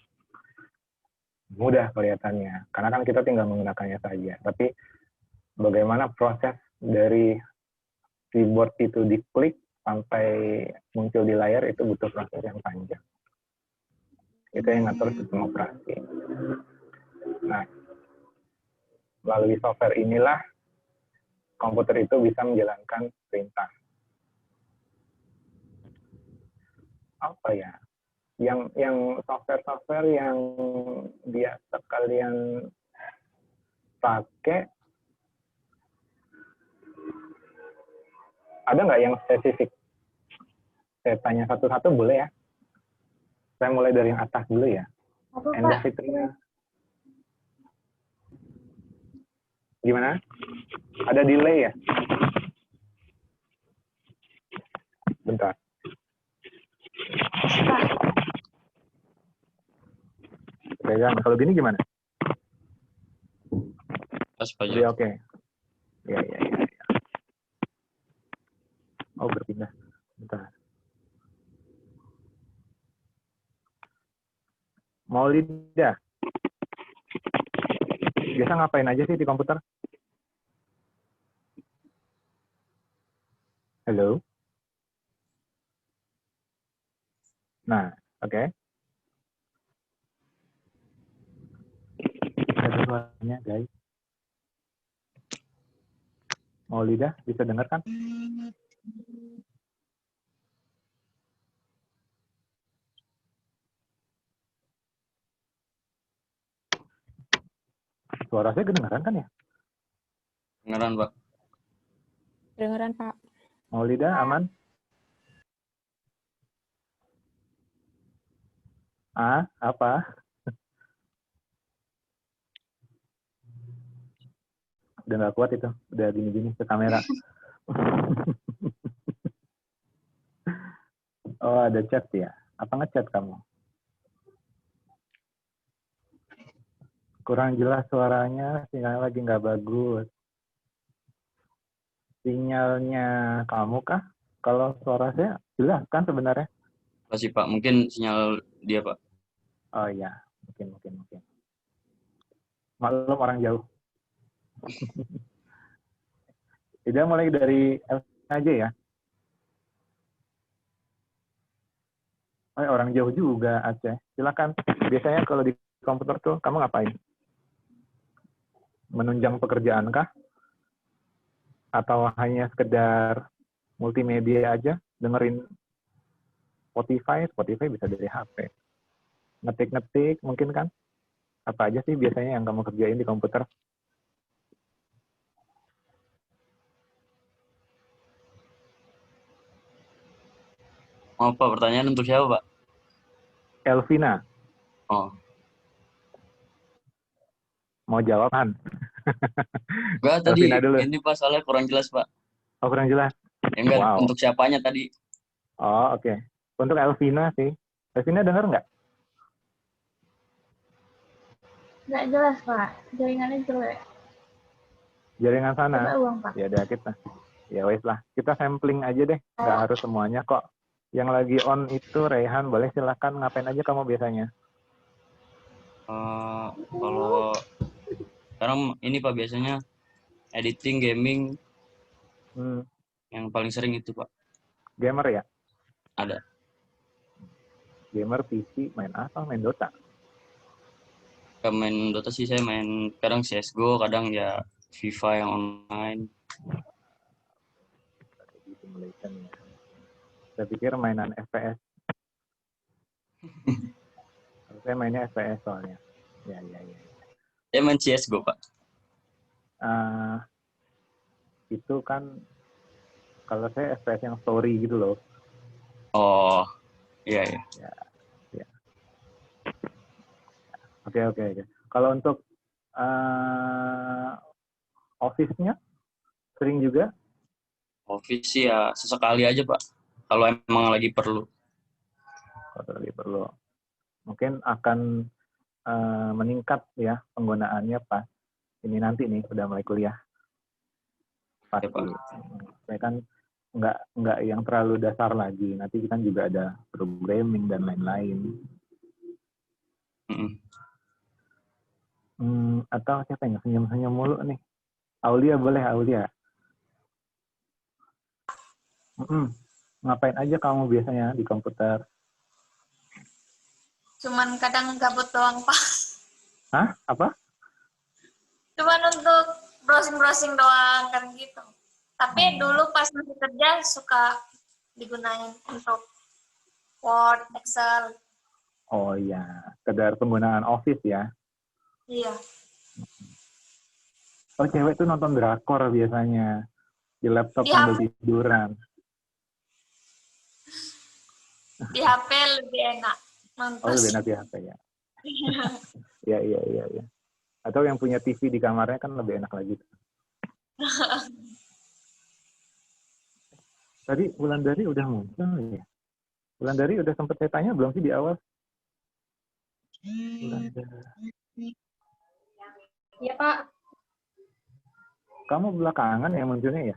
mudah kelihatannya. Karena kan kita tinggal menggunakannya saja. Tapi bagaimana proses dari keyboard itu diklik sampai muncul di layar itu butuh proses yang panjang. Itu yang ngatur sistem operasi. Nah, melalui software inilah komputer itu bisa menjalankan perintah. Apa ya? Yang software-software yang biasa kalian pakai, ada nggak yang spesifik? Saya tanya satu-satu boleh ya? Saya mulai dari yang atas dulu ya. Enda Fitriya. Gimana? Ada delay ya? Bentar. Pegang. Kalau gini gimana? Pas aja. Oke. Ya. Oh, berpindah. Bentar. Maulida. Biasa ngapain aja sih di komputer? Halo? Nah, oke. Ada suaranya, guys. Maulida, bisa dengar kan? Suara saya kedengaran kan ya? Kedengaran, Pak. Kedengaran, Pak. Maulida, aman? Apa? Udah nggak kuat itu. Udah gini-gini ke kamera. Oh, ada chat ya? Apa ngechat kamu? Kurang jelas suaranya, sinyalnya lagi nggak bagus. Sinyalnya kamu kah? Kalau suara saya jelas kan sebenarnya? Masih, Pak. Mungkin sinyal dia, Pak. Oh iya, mungkin. Maklum orang jauh. Tidak, mulai dari L aja ya. Oh, orang jauh juga, Aceh. Silakan. Biasanya kalau di komputer tuh kamu ngapain? Menunjang pekerjaan kah? Atau hanya sekedar multimedia aja, dengerin Spotify bisa dari HP. Ngetik-ngetik mungkin kan? Apa aja sih biasanya yang kamu kerjain di komputer? Mau Pak, pertanyaan untuk siapa, Pak? Elvina. Oh. Mau jawab, Han? Enggak, tadi dulu. ini Pak, soalnya kurang jelas, Pak. Oh, kurang jelas? Enggak, wow. Untuk siapanya tadi. Oh, oke. Untuk Elvina sih. Elvina dengar nggak? Nggak jelas, Pak. Jaringannya jelek. Jaringan sana? Coba ulang, Pak. Ya udah kita. Ya wes lah. Kita sampling aja deh. Nggak harus semuanya kok. Yang lagi on itu Raihan, boleh silakan. Ngapain aja kamu biasanya? Kalau sekarang ini Pak biasanya editing, gaming, Hmm, yang paling sering itu, Pak. gamer ya? Ada. Gamer PC, main apa? Main Dota? Kalau main Dota sih saya main kadang CSGO, kadang ya FIFA yang online. Strategi simulation ya. Saya pikir mainan FPS. Saya mainnya FPS soalnya. Ya. Saya main CSGO, Pak. Itu kan kalau saya FPS yang story gitu loh. Oh, iya. Ya. Oke. Kalau untuk Office-nya sering juga? Office sih ya sesekali aja, Pak. Kalau emang lagi perlu. Kalau lagi perlu. Mungkin akan meningkat ya penggunaannya pas ini nanti nih udah mulai kuliah. Pasti. Ya, Pak. Saya kan nggak yang terlalu dasar lagi. Nanti kita juga ada programming dan lain-lain. Atau siapa yang senyum-senyum mulu nih? Aulia boleh, Aulia. Ngapain aja kamu biasanya di komputer? Cuman kadang gabut doang, Pak. Hah? Apa? Cuman untuk browsing-browsing doang kan gitu. Tapi dulu pas masih kerja suka digunain untuk Word, Excel. Oh iya, sekedar penggunaan Office ya. Iya. Oh, cewek tuh nonton drakor biasanya di laptop Di sambil HP. tiduran. Di HP lebih enak nonton. Oh, lebih enak di HP ya. Iya. Atau yang punya TV di kamarnya kan lebih enak lagi. Tadi Wulandari udah muncul ya? Wulandari udah sempat saya tanya belum sih di awal? Iya, Pak. Kamu belakangan yang munculnya ya?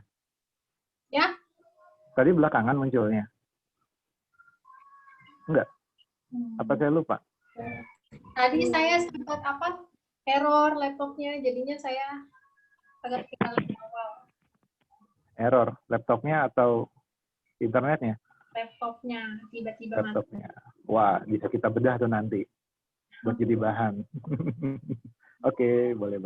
Ya? Tadi belakangan munculnya? Enggak? Apa saya lupa? Tadi saya sempat error laptopnya, jadinya saya agak tinggal di awal. Error laptopnya atau internetnya? Laptopnya tiba-tiba Laptopnya. Wah, bisa kita bedah tuh nanti buat jadi bahan. Oke, boleh.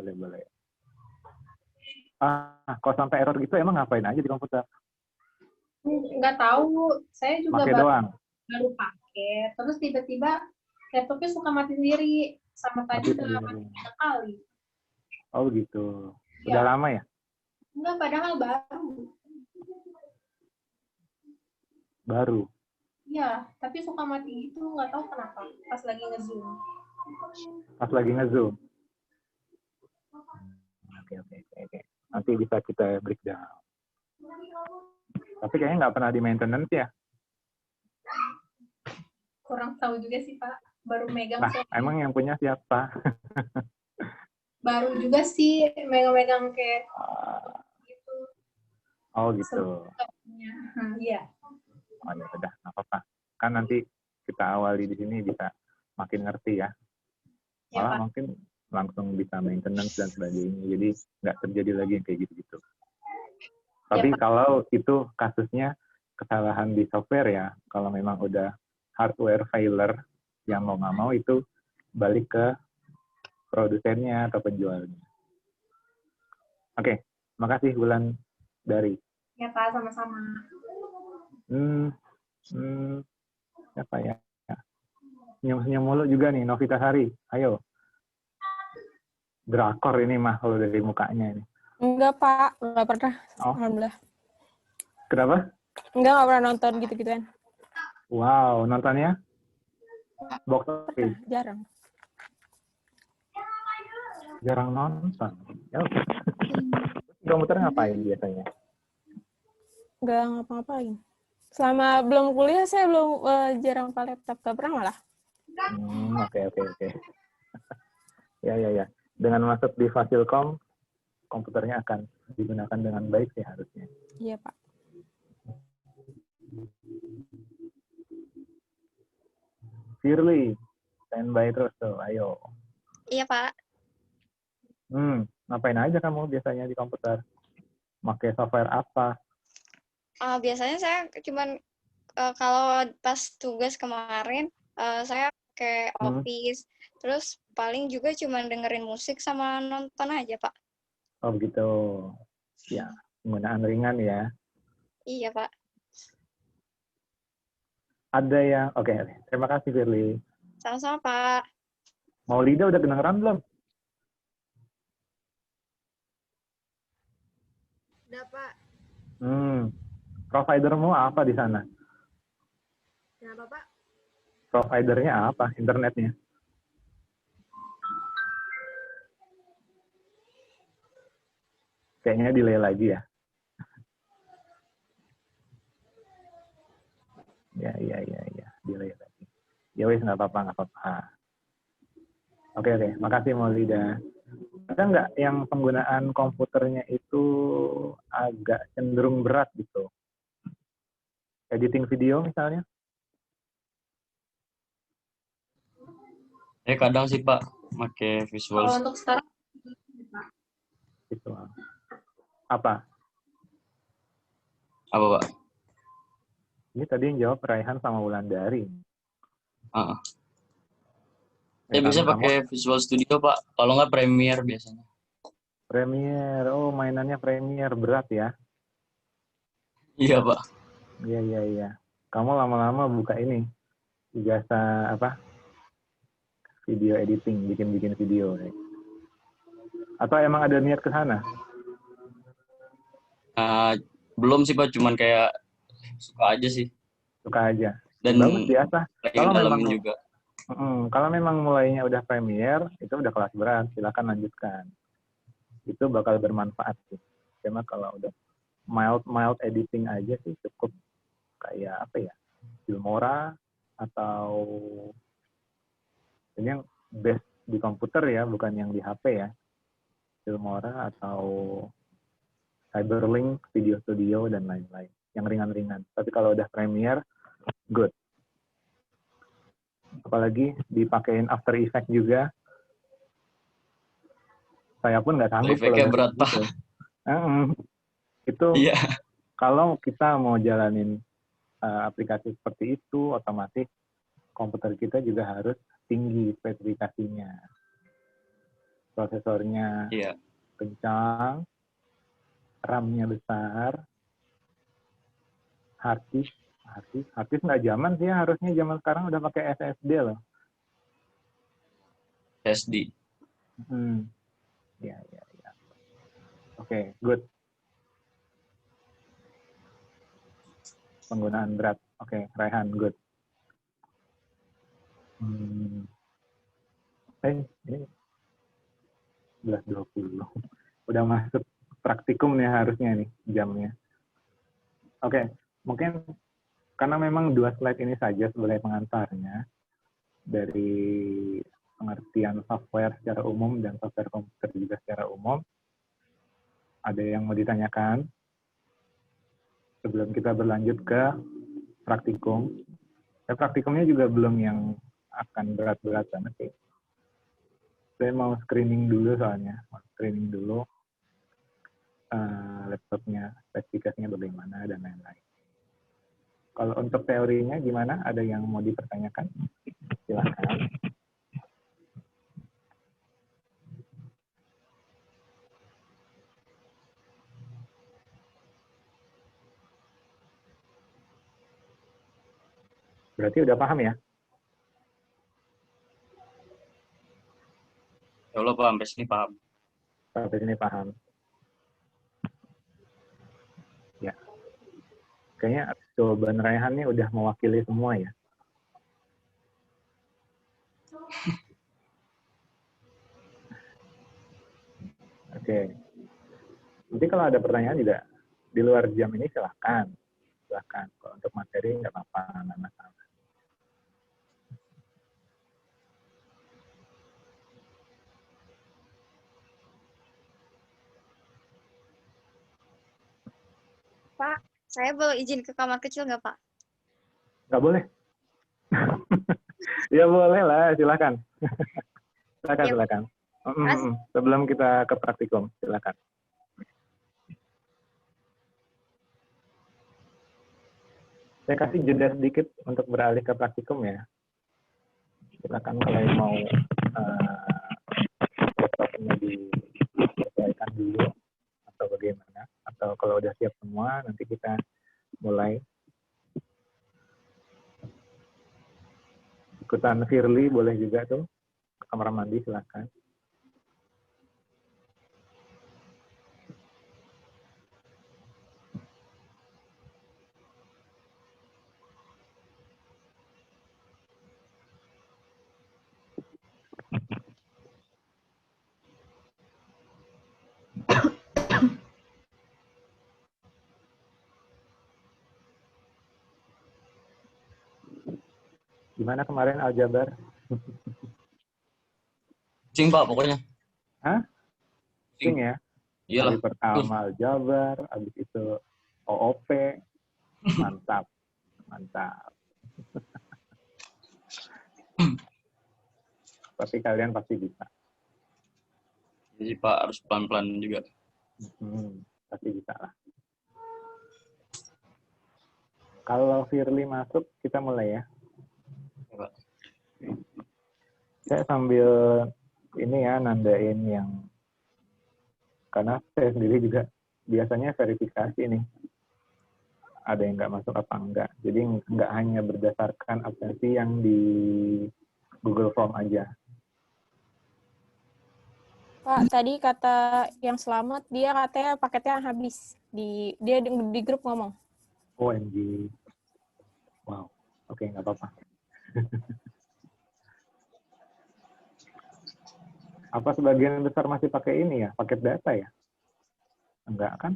Kalau sampai error gitu emang ngapain aja di komputer? Nggak tahu, saya juga baru pakai. Terus tiba-tiba laptopnya suka mati sendiri. Sama tadi udah mati 3 kali. Oh gitu. Ya. Udah lama ya? Enggak, padahal baru. Baru? Iya, tapi suka mati itu nggak tahu kenapa. Pas lagi nge-zoom. Pas lagi nge-zoom? Oke. Nanti bisa kita breakdown. Tapi kayaknya nggak pernah di maintenance ya? Kurang tahu juga sih, Pak. Baru megang. Nah, emang yang punya siapa? Baru juga sih megang-megang kayak gitu. Oh gitu. Iya. Oh ya udah, nggak apa-apa. Kan nanti kita awali di sini bisa makin ngerti ya. Malah mungkin langsung bisa maintenance dan sebagainya. Jadi nggak terjadi lagi yang kayak gitu-gitu. Tapi kalau itu kasusnya kesalahan di software ya, kalau memang udah hardware failure, yang mau nggak mau itu balik ke produsennya atau penjualnya. Oke, makasih Wulandari. Ya Pak, sama-sama. Siapa ya? Senyum-senyum mulu juga nih, Novita Sari. Ayo. Drakor ini mah kalau dari mukanya ini. Enggak, Pak. Enggak pernah. Oh. Alhamdulillah. Kenapa? Enggak pernah nonton gitu-gituan. Wow, nontonnya? Box office? Jarang. Jarang nonton. Ya, komputer ngapain biasanya? Enggak ngapa-ngapain. Selama belum kuliah, saya belum jarang pakai laptop. Gak pernah malah. Oke. Ya. Dengan masuk di Fasilkom, komputernya akan digunakan dengan baik sih harusnya. Iya, Pak. Firly, standby terus tuh, ayo. Iya, Pak. Ngapain aja kamu biasanya di komputer? Pakai software apa? Biasanya saya cuman kalau pas tugas kemarin saya pakai Office. Terus paling juga cuman dengerin musik sama nonton aja, Pak. Oh begitu. Ya, penggunaan ringan ya. Iya, Pak. Ada yang, oke. Terima kasih, Firly. Sama-sama, Pak. Maulida udah kedengeran belum? Udah, Pak. Providermu apa di sana? Kenapa, Pak? Providernya apa? Internetnya? Kayaknya delay lagi ya. Ya, delay lagi. Ya wis, nggak apa-apa. Oke, makasih Maulida. Ada nggak yang penggunaan komputernya itu agak cenderung berat gitu? Editing video misalnya? Kadang sih Pak, pakai visual. Kalau untuk sekarang, Visual. Apa? Apa Pak? Ini tadi yang jawab Raihan sama Wulandari. Saya bisa pakai Visual Studio Pak, kalau nggak Premiere biasanya. Premiere, oh mainannya Premiere, berat ya? Iya Pak. Iya. Kamu lama-lama buka ini, ijazah apa? Video editing, bikin video. Atau emang ada niat ke sana? Belum sih Pak, cuman kayak suka aja sih. Suka aja. Dan bagus biasa. Kalau memang mulainya udah Premiere, itu udah kelas berat, silakan lanjutkan. Itu bakal bermanfaat sih. Cuma kalau udah mild editing aja sih cukup kayak apa ya? Filmora atau ini yang best di komputer ya, bukan yang di HP ya. Filmora atau Cyberlink, Video Studio, dan lain-lain. Yang ringan-ringan. Tapi kalau udah Premiere, good. Apalagi dipakein After Effects juga. Saya pun nggak sanggup. Efeknya berat, Pak. Itu kalau kita mau jalanin aplikasi seperti itu, otomatis komputer kita juga harus tinggi spesifikasinya. Prosesornya kencang, RAM-nya besar, hard disk nggak zaman sih ya, harusnya zaman sekarang udah pakai SSD loh. SD. Ya. Oke, good. Penggunaan berat. Oke, Raihan, good. Ini 11.20. Udah masuk praktikum nih harusnya nih jamnya. Oke, mungkin karena memang 2 slide ini saja sebagai pengantarnya dari pengertian software secara umum dan software komputer juga secara umum. Ada yang mau ditanyakan sebelum kita berlanjut ke praktikum? Praktikumnya juga belum yang akan berat-berat banget sih. Saya mau screening dulu soalnya, laptopnya, spesifikasinya bagaimana dan lain-lain. Kalau untuk teorinya gimana? Ada yang mau dipertanyakan? Silakan. Berarti udah paham ya? Ya Allah, Pak, sampai sini paham. Sampai sini paham. Ya. Kayaknya jawaban Raihan ini udah mewakili semua ya. Oke. Nanti kalau ada pertanyaan juga di luar jam ini silahkan. Kalau untuk materi nggak apa-apa, nggak masalah. Pak, saya boleh izin ke kamar kecil nggak, Pak? Nggak boleh. Ya boleh lah, silakan. Silakan. Sebelum kita ke praktikum, silakan. Saya kasih jeda sedikit untuk beralih ke praktikum ya. Silakan kalau yang mau laptopnya disesuaikan dulu atau bagaimana. Atau kalau udah siap semua, nanti kita mulai. Ikutan Firly boleh juga tuh. Kamar mandi silakan. Gimana kemarin aljabar? Cing Pak pokoknya. Hah? Cing ya? Iyalah. Hari pertama aljabar, habis itu OOP. Mantap. Mantap. Tapi kalian pasti bisa. Jadi Pak harus pelan-pelan juga. Pasti bisa lah. Kalau Firly masuk, kita mulai ya. Saya sambil ini ya nandain yang karena saya sendiri juga biasanya verifikasi nih ada yang nggak masuk apa enggak. Jadi nggak hanya berdasarkan absensi yang di Google Form aja. Pak, tadi kata yang selamat dia katanya paketnya habis dia di grup ngomong. OMG. Wow. Oke, nggak apa-apa. Apa sebagian besar masih pakai ini ya, paket data ya? Enggak kan?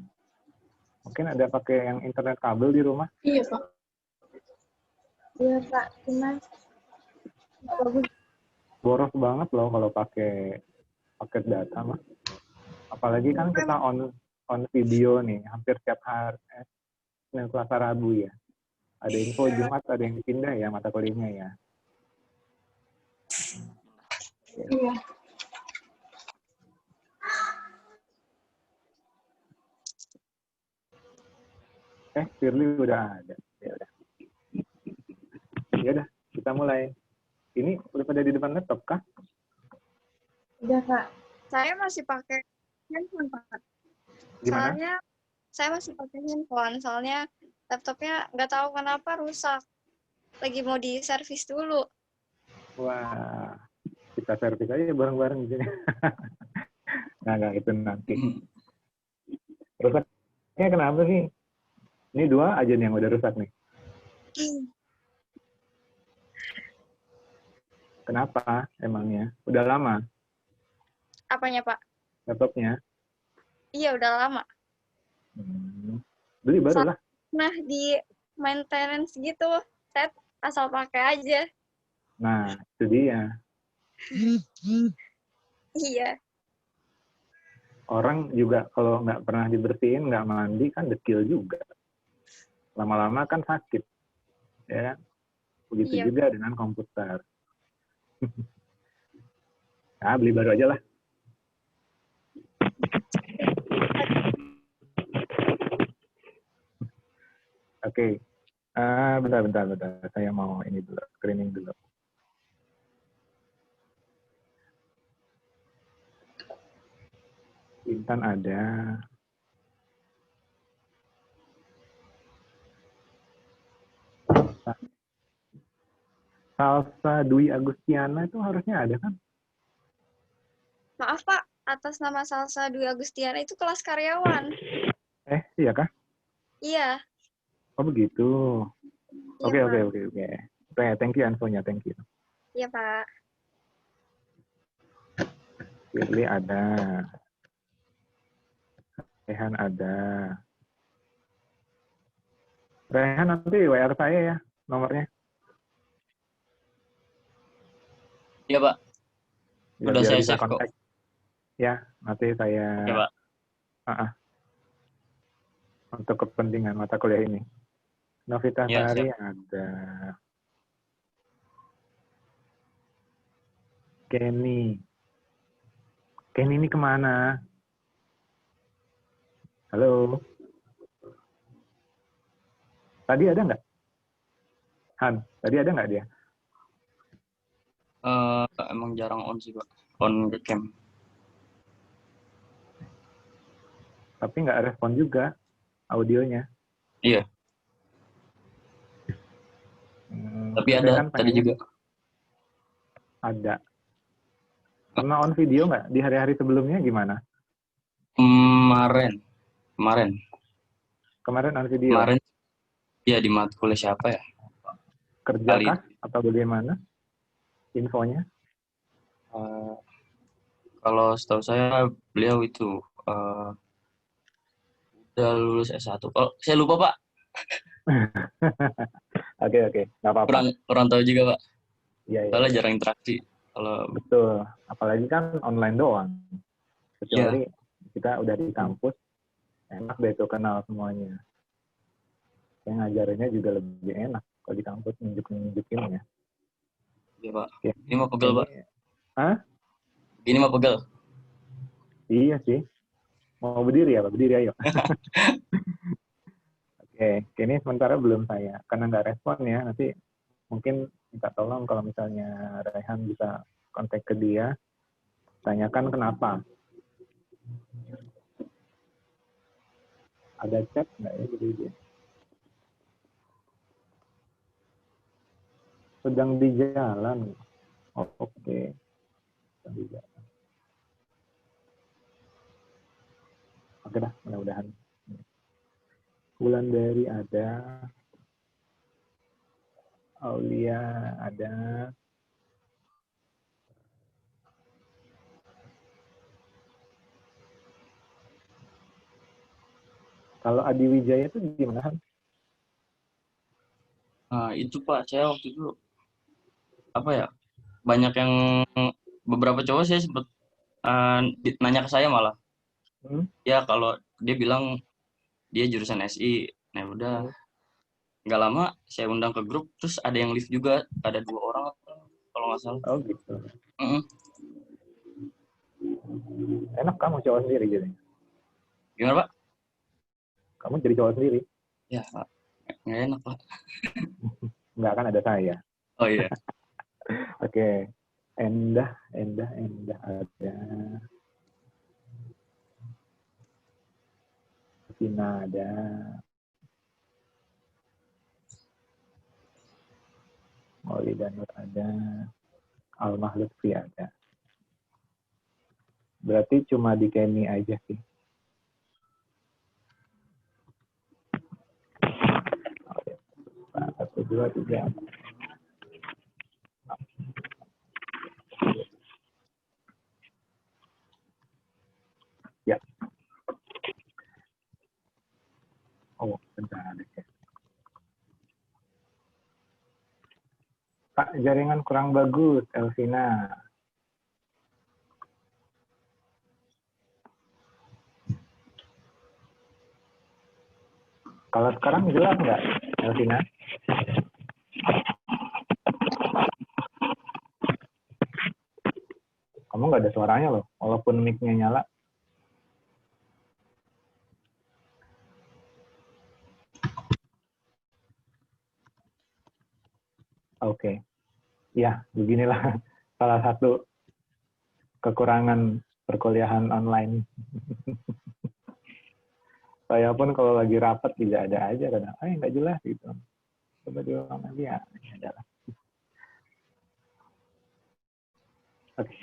Mungkin ada pakai yang internet kabel di rumah? Iya, Pak. Iya, Pak. Cuman bagus. Boros banget loh kalau pakai paket data mah. Apalagi kan kita on video nih, hampir tiap hari, Senin, Selasa, Rabu ya. Ada info Jumat, ada yang pindah ya mata kuliahnya ya. Iya. Firly udah ada. Ya udah. Ya udah, kita mulai. Ini udah pada di depan laptop kah? Udah, Pak. Saya masih pakai handphone, Pak. Gimana? Soalnya saya masih pakai handphone, soalnya laptopnya nggak tahu kenapa rusak. Lagi mau diservis dulu. Wah, kita servis aja bareng-bareng di sini. Nah, itu nanti. Rusaknya kenapa sih? Ini 2 aja nih yang udah rusak nih. Kenapa emangnya? Udah lama Apanya, Pak? laptopnya? Iya, udah lama. Beli baru lah. Nah, di maintenance gitu, saya asal pakai aja. Nah, itu dia. Iya. Orang juga kalau nggak pernah dibersihin, nggak mandi, kan dekil juga. Lama-lama kan sakit. Ya, begitu Iya. juga dengan komputer. Nah, beli baru aja lah. Oke. Bentar. Saya mau ini dulu, screening dulu. Intan ada. Salsa Dwi Agustiana itu harusnya ada kan? Maaf, Pak. Atas nama Salsa Dwi Agustiana itu kelas karyawan. Iya kah? Iya. Oh begitu. Iya, Oke. Thank you infonya, thank you. Iya, Pak. Firly ada. Rehan ada. Rehan nanti WR saya ya, nomornya. Iya, Pak. Ya, Udah biar saya bisa save kok. kontak. Ya, nanti saya Iya, Pak. untuk kepentingan mata kuliah ini. Novita Ya, Sari siap. ada. Kenny. Kenny ini kemana? Halo? Tadi ada nggak? Han, tadi ada nggak dia? Emang jarang on sih, Pak. On ke cam. Tapi nggak respon juga audionya. Iya. Tapi saya ada kan tadi pengennya juga. Ada. Pernah on video nggak? Di hari-hari sebelumnya gimana? Kemarin. Kemarin on video? Kemarin, ya di matkul siapa ya? Kerja kah? Atau bagaimana? Infonya? Kalau setahu saya, beliau itu udah lulus S1. Oh, saya lupa, Pak. Oke. Nggak apa-apa. Kurang tahu juga, Pak. Iya. Soalnya jarang interaksi. Betul. Apalagi kan online doang. Kecuali kita udah di kampus, enak deh tuh kenal semuanya. Yang ngajarinnya juga lebih enak kalau di kampus nunjukin ya. Iya, Pak. Oke. Ini mah pegel, Pak. Hah? Ini mah pegel. Iya sih. Mau berdiri ya, Pak? Berdiri ayo. Oke, ini sementara belum saya. Karena nggak respon ya, nanti mungkin minta tolong kalau misalnya Raihan bisa kontak ke dia, tanyakan kenapa. Ada chat nggak ya dari dia? Sedang di jalan. Oh, oke. Sedang di jalan. Oke dah, mudah-mudahan. Bulan dari ada. Aulia ada. Kalau Adi Wijaya itu gimana? Nah, itu Pak, saya waktu itu apa ya? Banyak yang beberapa cowok saya sempat nanya ke saya malah. Ya kalau dia bilang dia jurusan SI, nah udah. Nggak lama saya undang ke grup, terus ada yang live juga, ada 2 orang kalau nggak salah. Oh gitu. Enak kamu cowok sendiri jadi. Gimana, Pak? Kamu jadi cowok sendiri? Ya, Pak. Nggak enak, Pak. Nggak, kan ada saya. Oh iya. Oke. Endah ada. Vina ada. Mauli dan Nur ada. Almah Lutfi ada. Berarti cuma di Kenny aja sih. Oke. 1, 2, 3. Ya. Oh, bentar ada ya. Pak, jaringan kurang bagus, Elvina. Kalau sekarang jelas nggak, Elvina? Kamu nggak ada suaranya loh, walaupun mic-nya nyala. Oke. Ya, beginilah salah satu kekurangan perkuliahan online. Saya pun kalau lagi rapat tidak ada aja, kadang nggak jelas gitu. Coba diulang lagi ya, ini adalah. Oke.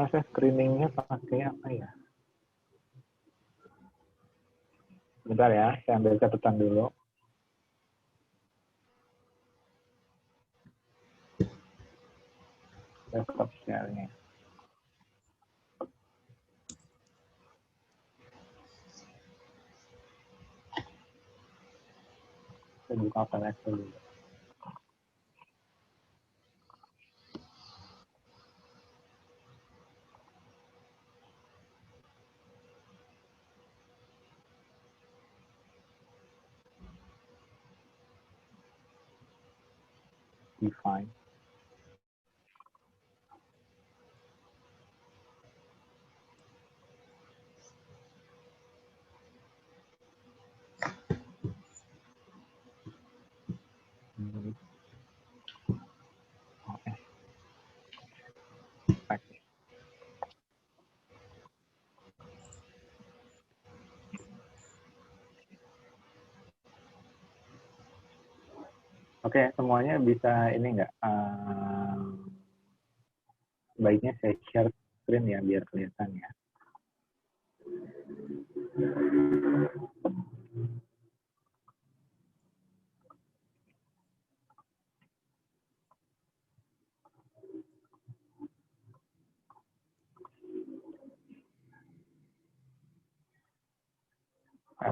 Saya screeningnya pakai apa ya? Bentar ya, saya ambil catatan dulu. Desktop share-nya. Saya buka PLS dulu. Define. Oke. Oke, semuanya bisa ini nggak? Baiknya saya share screen ya biar kelihatan ya.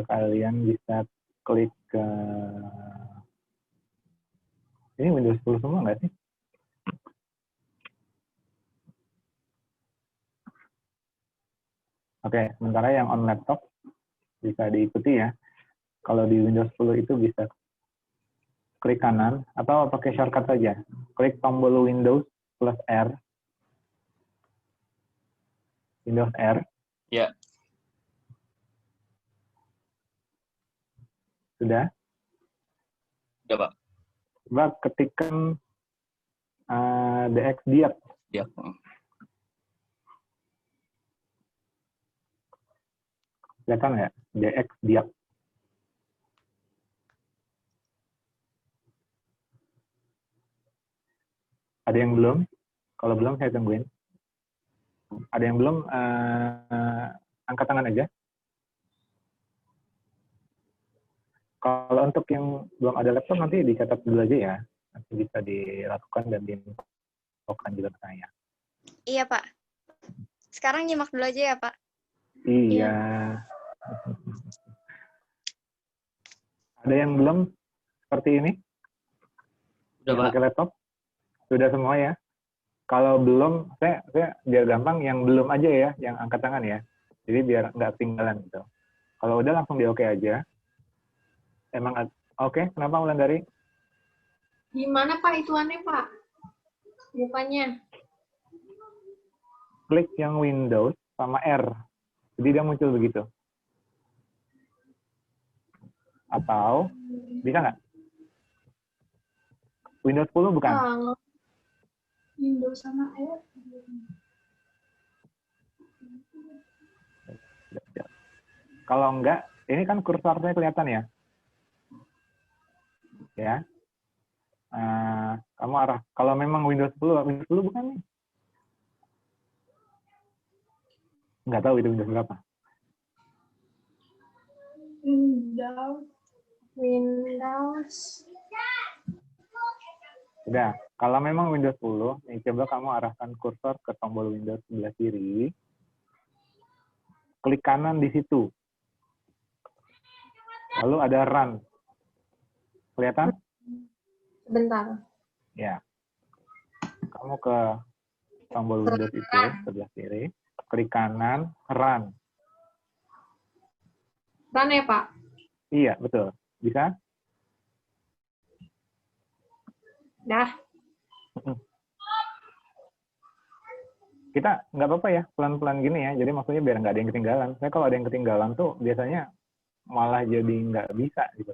Kalian bisa klik ke ini Windows 10 semua nggak sih? Oke, sementara yang on laptop bisa diikuti ya. Kalau di Windows 10 itu bisa klik kanan atau pakai shortcut saja. Klik tombol Windows plus R. Windows R. Ya. Sudah? Sudah, Pak. Coba ketikkan DX Diak. Diak. Kelihatan nggak? DX Diak. Ada yang belum? Kalau belum saya tungguin. Ada yang belum? Angkat tangan aja. Kalau untuk yang belum ada laptop nanti dicatat dulu aja ya. Nanti bisa dilakukan dan diinfokan juga ke saya. Iya, Pak. Sekarang nyimak dulu aja ya, Pak. Iya. Ada yang belum seperti ini? Sudah, Pak. Pakai laptop? Sudah semua ya? Kalau belum, saya biar gampang, yang belum aja ya, yang angkat tangan ya. Jadi biar nggak ketinggalan gitu. Kalau udah langsung di oke aja. Emang oke? Kenapa Wulandari? Gimana Pak ituannya Pak? Bukannya? Klik yang Windows sama R. Jadi dia muncul begitu. Atau, bisa nggak? Windows 10 bukan? Windows sama R. Kalau enggak, ini kan kursornya kelihatan ya? Ya. Kamu arah. Kalau memang Windows 10 bukan nih? Nggak tahu itu Windows berapa. Windows. Udah. Kalau memang Windows 10, nih coba kamu arahkan kursor ke tombol Windows sebelah kiri. Klik kanan di situ. Lalu ada Run. Kelihatan? Sebentar. Ya. Kamu ke tombol Windows itu sebelah kiri. Klik kanan, Run. Run ya, Pak? Iya, betul. Bisa? Dah. Kita nggak apa-apa ya, pelan-pelan gini ya. Jadi maksudnya biar nggak ada yang ketinggalan. Saya kalau ada yang ketinggalan tuh biasanya malah jadi nggak bisa gitu.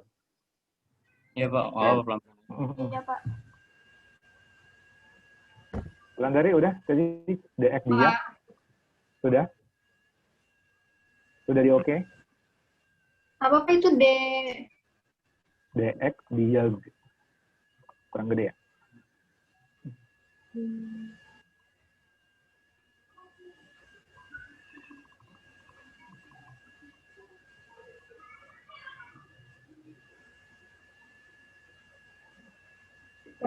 Iya Pak, pelan-pelan. Iya Pak. Wulandari udah? Jadi DX dia? Sudah? Sudah di oke? Apa itu DX dia kurang gede ya?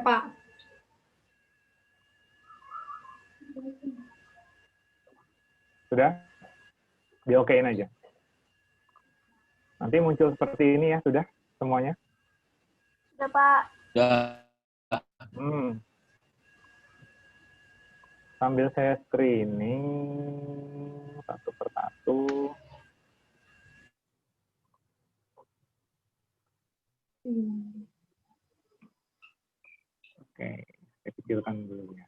Pak? Sudah? Di-okein aja. Nanti muncul seperti ini ya, sudah semuanya? Sudah Pak. Sudah. Sambil saya screening satu persatu. Oke, saya kecilkan dulu ya.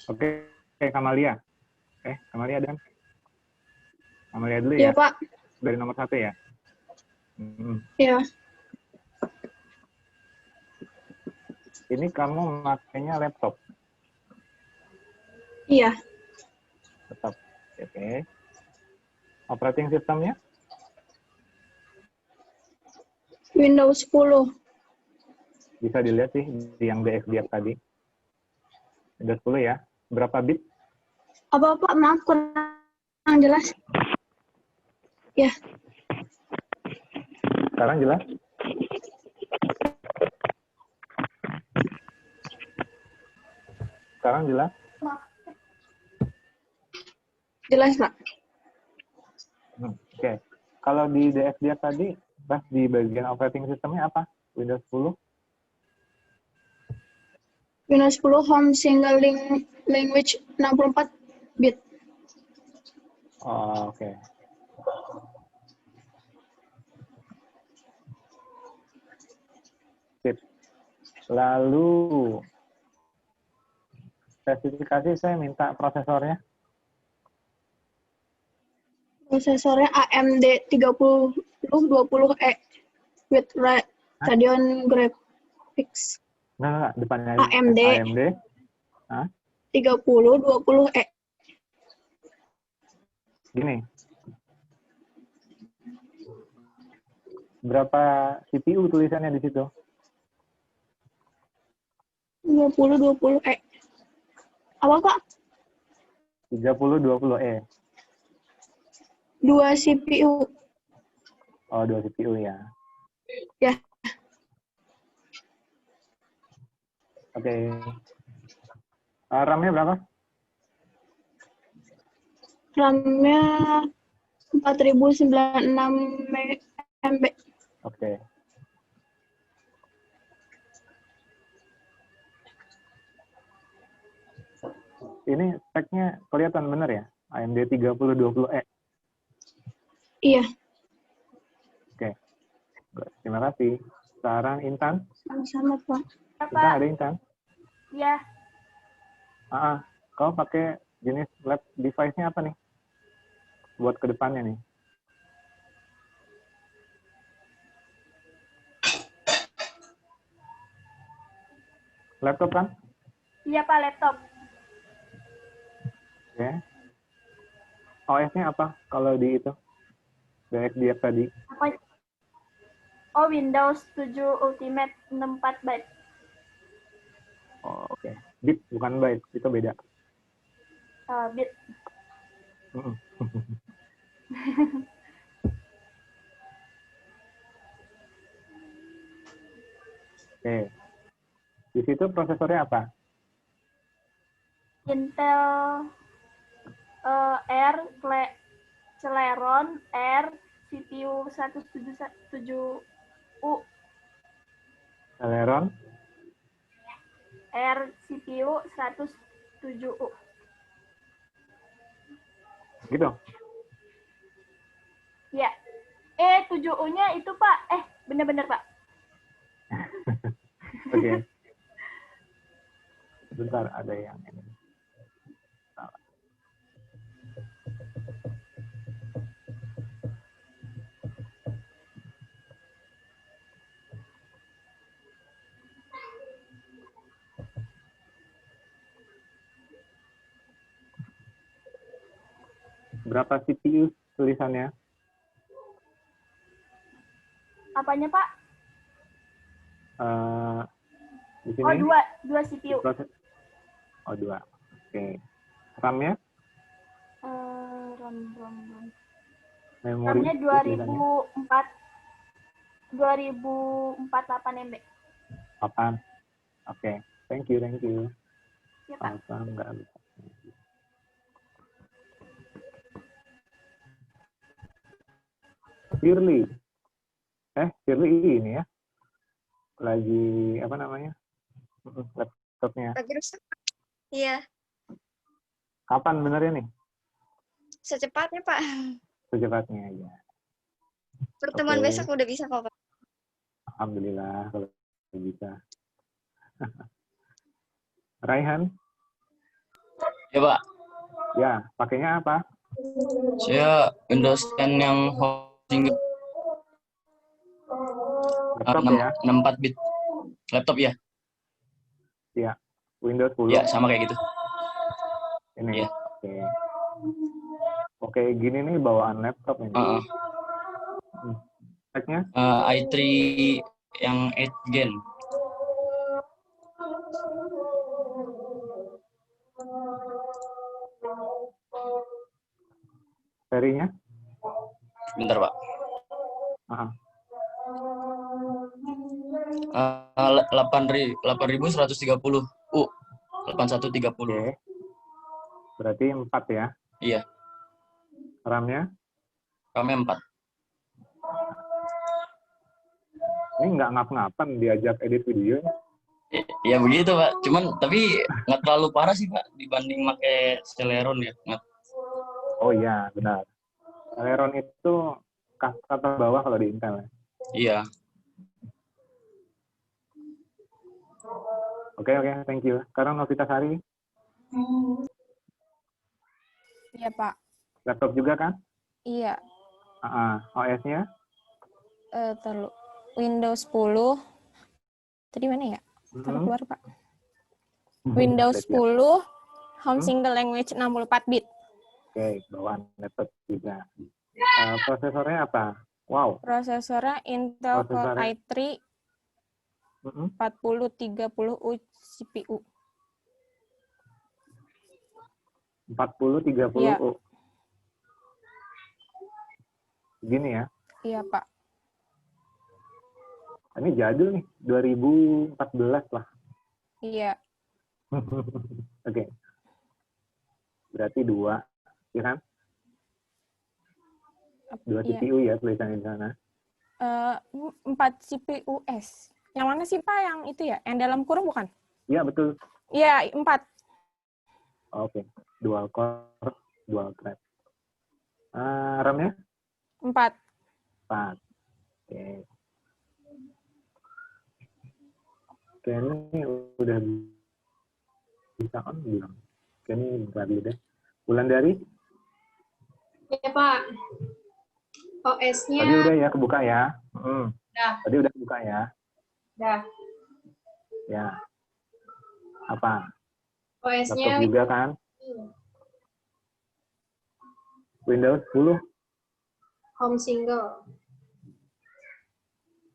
Oke, Kamalia. Kamalia ada kan? Kamalia dulu Iya, ya. Pak. Dari nomor 1 ya. Iya. Ini kamu makainya laptop. Iya. Tetap. Oke. Operating systemnya? Windows 10. Bisa dilihat sih di yang DXDF tadi. Windows 10 ya. Berapa bit? Apa, Pak? Maaf, kurang jelas. Ya. Sekarang jelas? Sekarang jelas? Jelas, Pak. Oke. Kalau di DXDF tadi, pas di bagian operating systemnya apa? Windows 10? Windows 10 Home Single Language 64 bit. Oh, oke. Sip. Lalu spesifikasi saya minta prosesornya. Prosesornya AMD 3020E with Radeon Graphics. Nah, depannya AMD. AMD. Hah? 3020E. Gini. Berapa CPU tulisannya di situ? 3020E. Apa, Pak? 3020E. 2 CPU. Oh, 2 CPU ya. Ya. Oke. RAM-nya berapa? RAM-nya 4096 MB. Oke. Ini speknya kelihatan benar ya? AMD 3020E. Iya. Oke. Terima kasih. Sekarang Intan. Sama-sama, Pak. Intan, ada Intan? Iya. Kau pakai jenis lab device-nya apa nih? Buat ke depannya nih. Laptop kan? Iya, Pak, laptop. Oke. OS-nya apa kalau di itu? DXDF tadi. Apa? Oh, Windows 7 Ultimate 64 byte. Oh, oke. Bit bukan byte, itu beda. Bit. Oke. Di situ prosesornya apa? Intel Celeron R CPU 177U. Celeron? R CPU 107U. Gitu? Ya. 7U-nya itu, Pak. Bener-bener, Pak. Oke. Bentar, ada yang ini. Berapa CPU tulisannya? Apanya, Pak? Di sini? Oh, dua CPU. Oh, 2. Oke. RAM-nya? RAM. Memori? RAM-nya 2048 MB. 8. Oke. Thank you. Ya, Pak. Enggak bisa. Shirley ini ya. Lagi apa namanya? Laptopnya. Lagi rusak. Iya. Kapan benernya nih? Secepatnya, Pak. Secepatnya ya. Pertemuan besok udah bisa kok, Pak. Alhamdulillah kalau bisa. Raihan? Ya, Pak. Ya, pakainya apa? Saya Windows 10 yang single. Laptop ya? 64 bit. Laptop ya? Iya. Windows 10. Ya, sama kayak gitu. Ini. Iya. Oke. Oke, gini nih bawaan laptop ini. Speknya? i3 yang 8 Gen. Serinya? Bentar, Pak. 8130 8130. Oke. Berarti 4 ya? Iya. RAM-nya? RAM-nya 4. Ini nggak ngap-ngapan diajak edit video. Ya begitu, Pak. Cuman tapi nggak terlalu parah sih, Pak, dibanding pakai Celeron ya. Oh iya, benar. Celeron itu kasta terbawah kalau di Intel ya. Iya. Oke, thank you. Sekarang Novitasari. Iya, Pak. Laptop juga kan? Iya. OS-nya? Terlalu Windows 10. Tadi mana ya? Taruh keluar, Pak. Windows 10, Home Single Language 64 bit. Oke, bawaan laptop juga. Prosesornya apa? Wow. Prosesornya Intel Core i3 4030U CPU. 4030U. Iya. Gini ya? Iya, Pak. Ini jadul nih, 2014 lah. Iya. Oke. Berarti 2, ya kan? 2 CPU ya tulisannya di sana. 4 CPUs. Yang mana sih, Pak? Yang itu ya? Yang dalam kurung bukan? Iya, betul. Iya, 4. Oke. Dual core, dual thread. RAM-nya? 4. Oke. Oke, ini udah bisa on belum? Oke, ini bentar dulu deh. Bulan dari? Ya, Pak. OS-nya. Tadi udah ya kebuka ya? Udah. Tadi udah kebuka ya? Udah. Ya. Apa? OS-nya. Laptop juga kan? Windows 10? Home Single.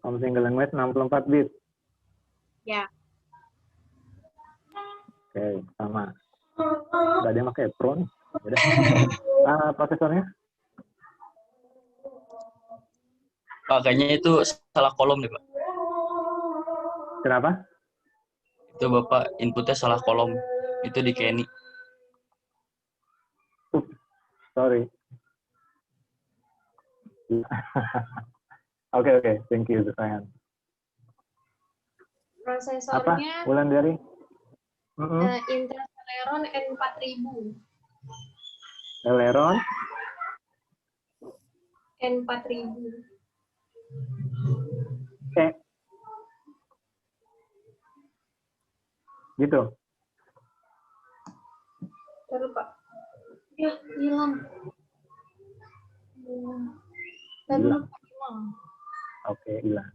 Home Single Language 64 bit? Ya. Oke, sama. Nggak ada yang pakai Pro nih. Udah. Prosesornya? Pak, kayaknya itu salah kolom deh, Pak. Kenapa? Itu Bapak inputnya salah kolom. Itu di Kenny. Sorry. Oke. Thank you, Ryan. Prosesornya. Apa? Bulan dari? Intel Celeron N4000. Celeron? N4000. Gitu? Terus, Pak. Ya, hilang. Hilang. Oke, hilang.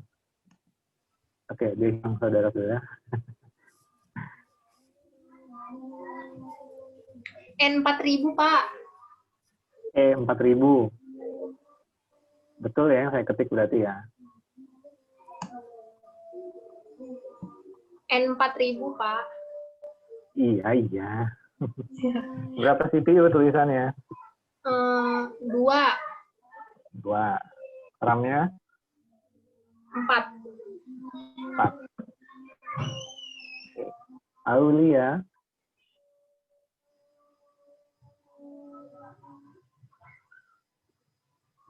Oke, dia hilang saudara-saudara. N4000, Pak. 4000. Betul ya yang saya ketik berarti ya? N4000, Pak. Iya. Berapa CPU tulisannya? 2. 2. RAM-nya? 4. Aulia?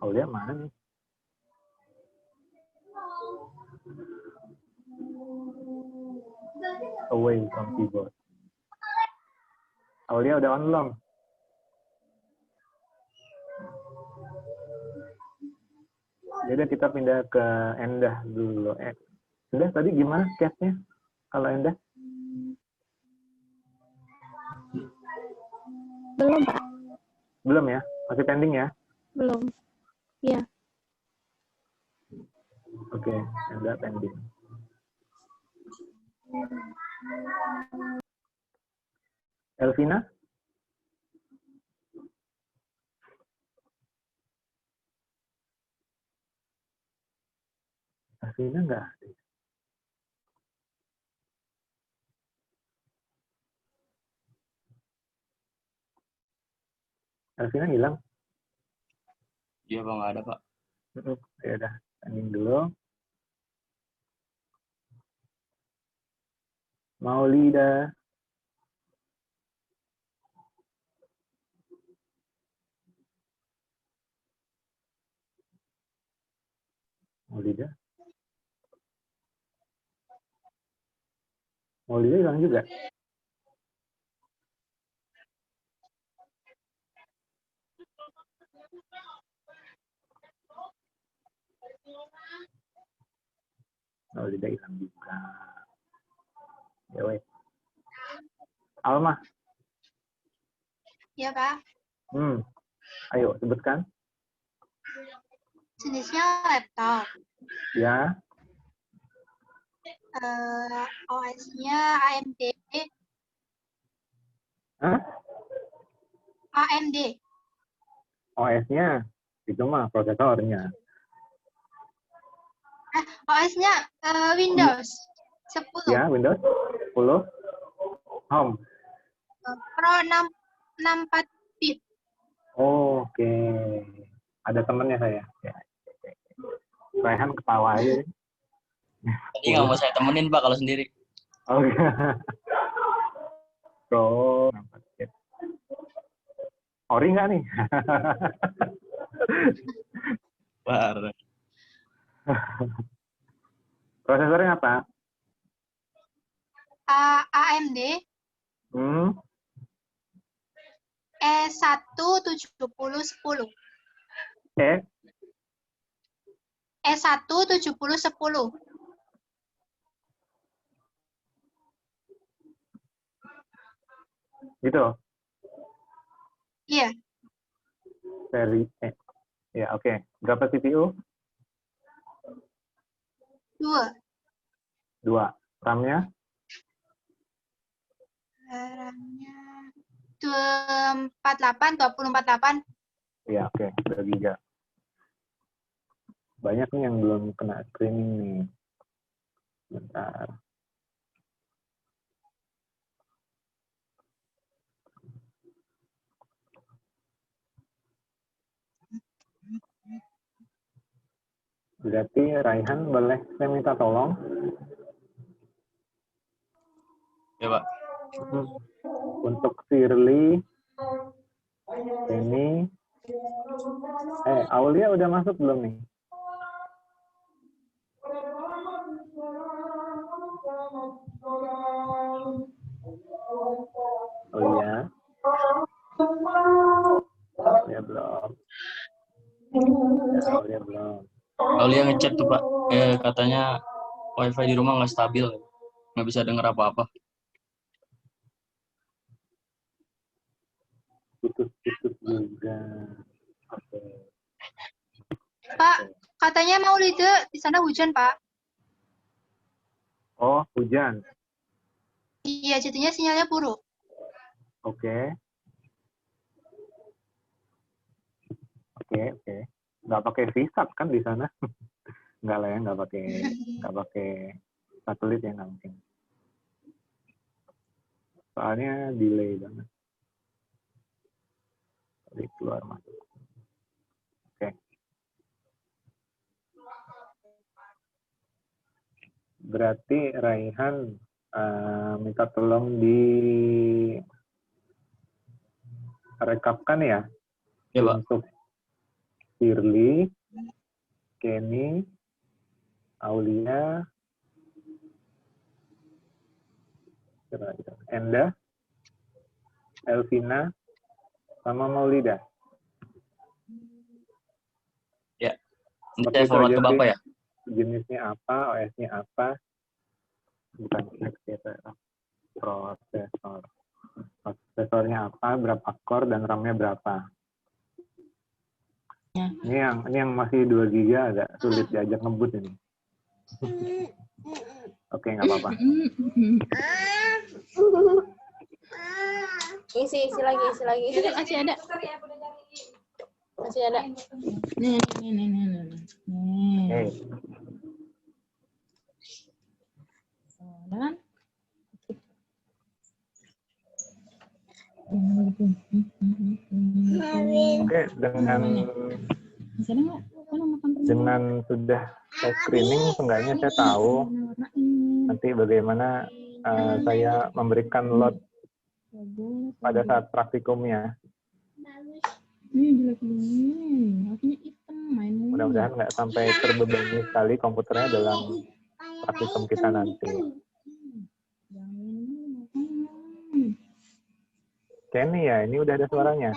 Aulia mana nih? Away from keyboard. Aulia udah on belum? Jadi kita pindah ke Endah dulu. Endah tadi gimana case-nya? Kalau Endah? Belum, Pak. Belum ya? Masih pending ya? Belum. Iya. Oke, ada pending. Elvina? Elvina nggak ada. Elvina hilang? Iya Pak, nggak ada Pak. Ya udah, pending dulu. Maulida. Maulida. Maulida hilang juga. Maulida hilang juga. Ya wes. Alma. Ya, Pak. Ayo sebutkan. Jenisnya laptop. Ya. OS-nya AMD. Hah? AMD. OS-nya itu mah prosesornya. OS-nya Windows 10. Ya, Windows 10. Home. Pro 64 bit. Oke. Ada temennya saya. Ya. Raihan ketawa aja. Tadi nggak mau saya temenin Pak kalau sendiri. Oke. Pro 64 bit. Ori nggak nih? Parah. Prosesornya apa? AMD E1 7010. E1 7010. Gitu? Iya. Seri Ya, oke. Berapa CPU? 2. RAM-nya? RAM-nya 2048. Ya, oke. 2 GB. Banyak nih yang belum kena screening nih. Bentar. Berarti Raihan boleh saya minta tolong? Ya Pak. Untuk Firly, ini, Aulia udah masuk belum nih? Aulia? Ya belum. Aulia belum. Aulia ngechat tuh Pak. Katanya wifi di rumah nggak stabil. Nggak bisa denger apa-apa. Putus-putus juga. Oke. Pak, katanya mau di sana hujan, Pak. Oh, hujan. Iya, jadinya sinyalnya buruk. Oke. Nggak pakai VSAT kan di sana? Nggak lah ya, nggak pakai satelit ya, nggak mungkin. Soalnya delay banget. Dari keluar masuk. Oke. Berarti Raihan minta tolong direkapkan ya? Ya Pak. Untuk Firly, Kenny, Aulia, Enda, Elvina, sama Maulida. Ya. Nanti saya forward ke Bapak ya. Jenisnya apa, OS-nya apa, bukan prosesor. prosesornya apa, berapa core, dan RAM-nya berapa. Ya. Ini yang masih 2 GB agak sulit diajak ngebut ini. Oke, nggak apa-apa. Isi lagi. Masih ada. Masih ada. Nih. Hey. Dan Oke, dengan sudah saya screening, seenggaknya saya tahu nanti bagaimana saya memberikan load pada saat praktikumnya. Mudah-mudahan nggak sampai terbebani sekali komputernya dalam praktikum kita nanti. Kenny ya, ini udah ada suaranya.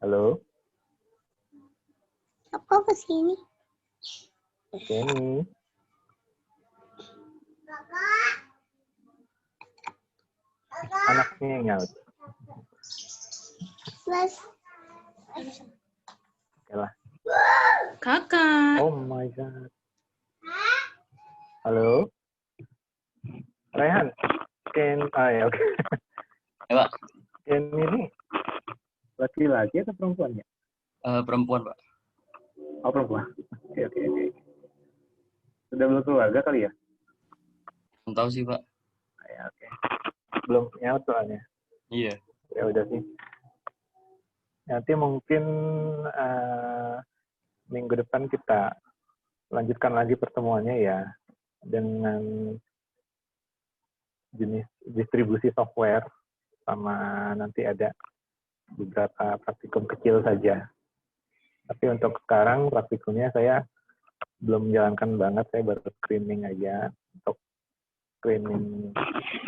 Halo? Aku kesini. Kenny? Anaknya yang nyaut. Oke lah. Kakak. Oh my god. Halo? Rayhan? Ya oke. Ya, Pak. Ken ini laki-laki atau perempuan ya? Perempuan, Pak. Oh, perempuan. Oke. Sudah berkeluarga kali ya? Belum tahu sih, Pak. Ya, oke. Belum nyaut soalnya. Iya. Ya udah sih. Nanti mungkin minggu depan kita lanjutkan lagi pertemuannya ya dengan jenis distribusi software, sama nanti ada beberapa praktikum kecil saja. Tapi untuk sekarang praktikumnya saya belum menjalankan banget, saya baru screening aja untuk screening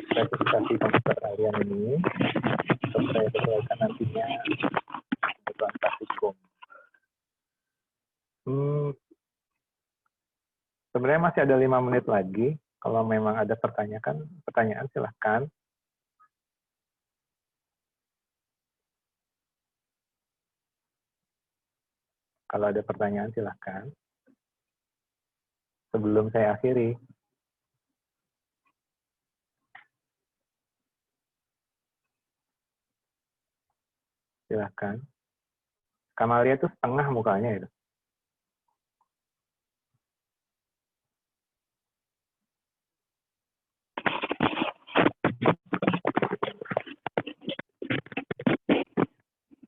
spesifikasi komputer kalian ini untuk saya sesuaikan nantinya kebutuhan praktikum. Sebenarnya masih ada 5 menit lagi. Kalau memang ada pertanyaan silahkan. Kalau ada pertanyaan silahkan. Sebelum saya akhiri. Silahkan. Kamalia itu setengah mukanya itu.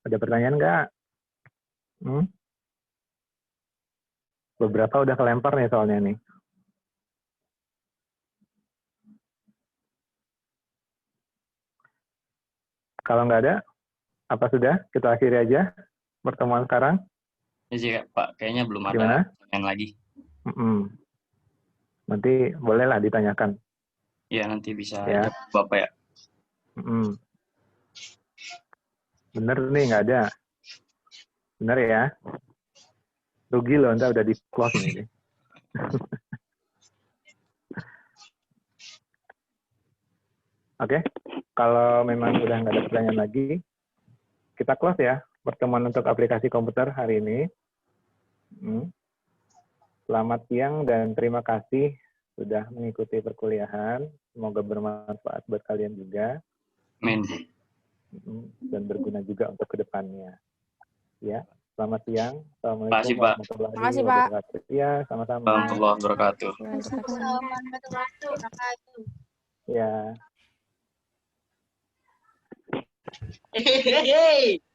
Ada pertanyaan nggak? Beberapa udah kelempar nih soalnya nih. Kalau nggak ada, apa sudah? Kita akhiri aja pertemuan sekarang. Ya sih, Pak. Kayaknya belum ada Gimana? pertanyaan lagi. Nanti bolehlah ditanyakan. Ya, nanti bisa Ya. jawab Bapak ya. Bener nih, nggak ada. Bener ya? Rugi loh, ntar udah di-close nih. Oke, kalau memang udah nggak ada pertanyaan lagi, kita close ya pertemuan untuk aplikasi komputer hari ini. Selamat siang dan terima kasih sudah mengikuti perkuliahan. Semoga bermanfaat buat kalian juga. Amin. Dan berguna juga untuk kedepannya. Ya, selamat siang. Assalamualaikum Makasih, Pak. warahmatullahi Makasih, Pak. wabarakatuh. Ya, sama-sama. Warahmatullahi wabarakatuh. Ya. Hehehe.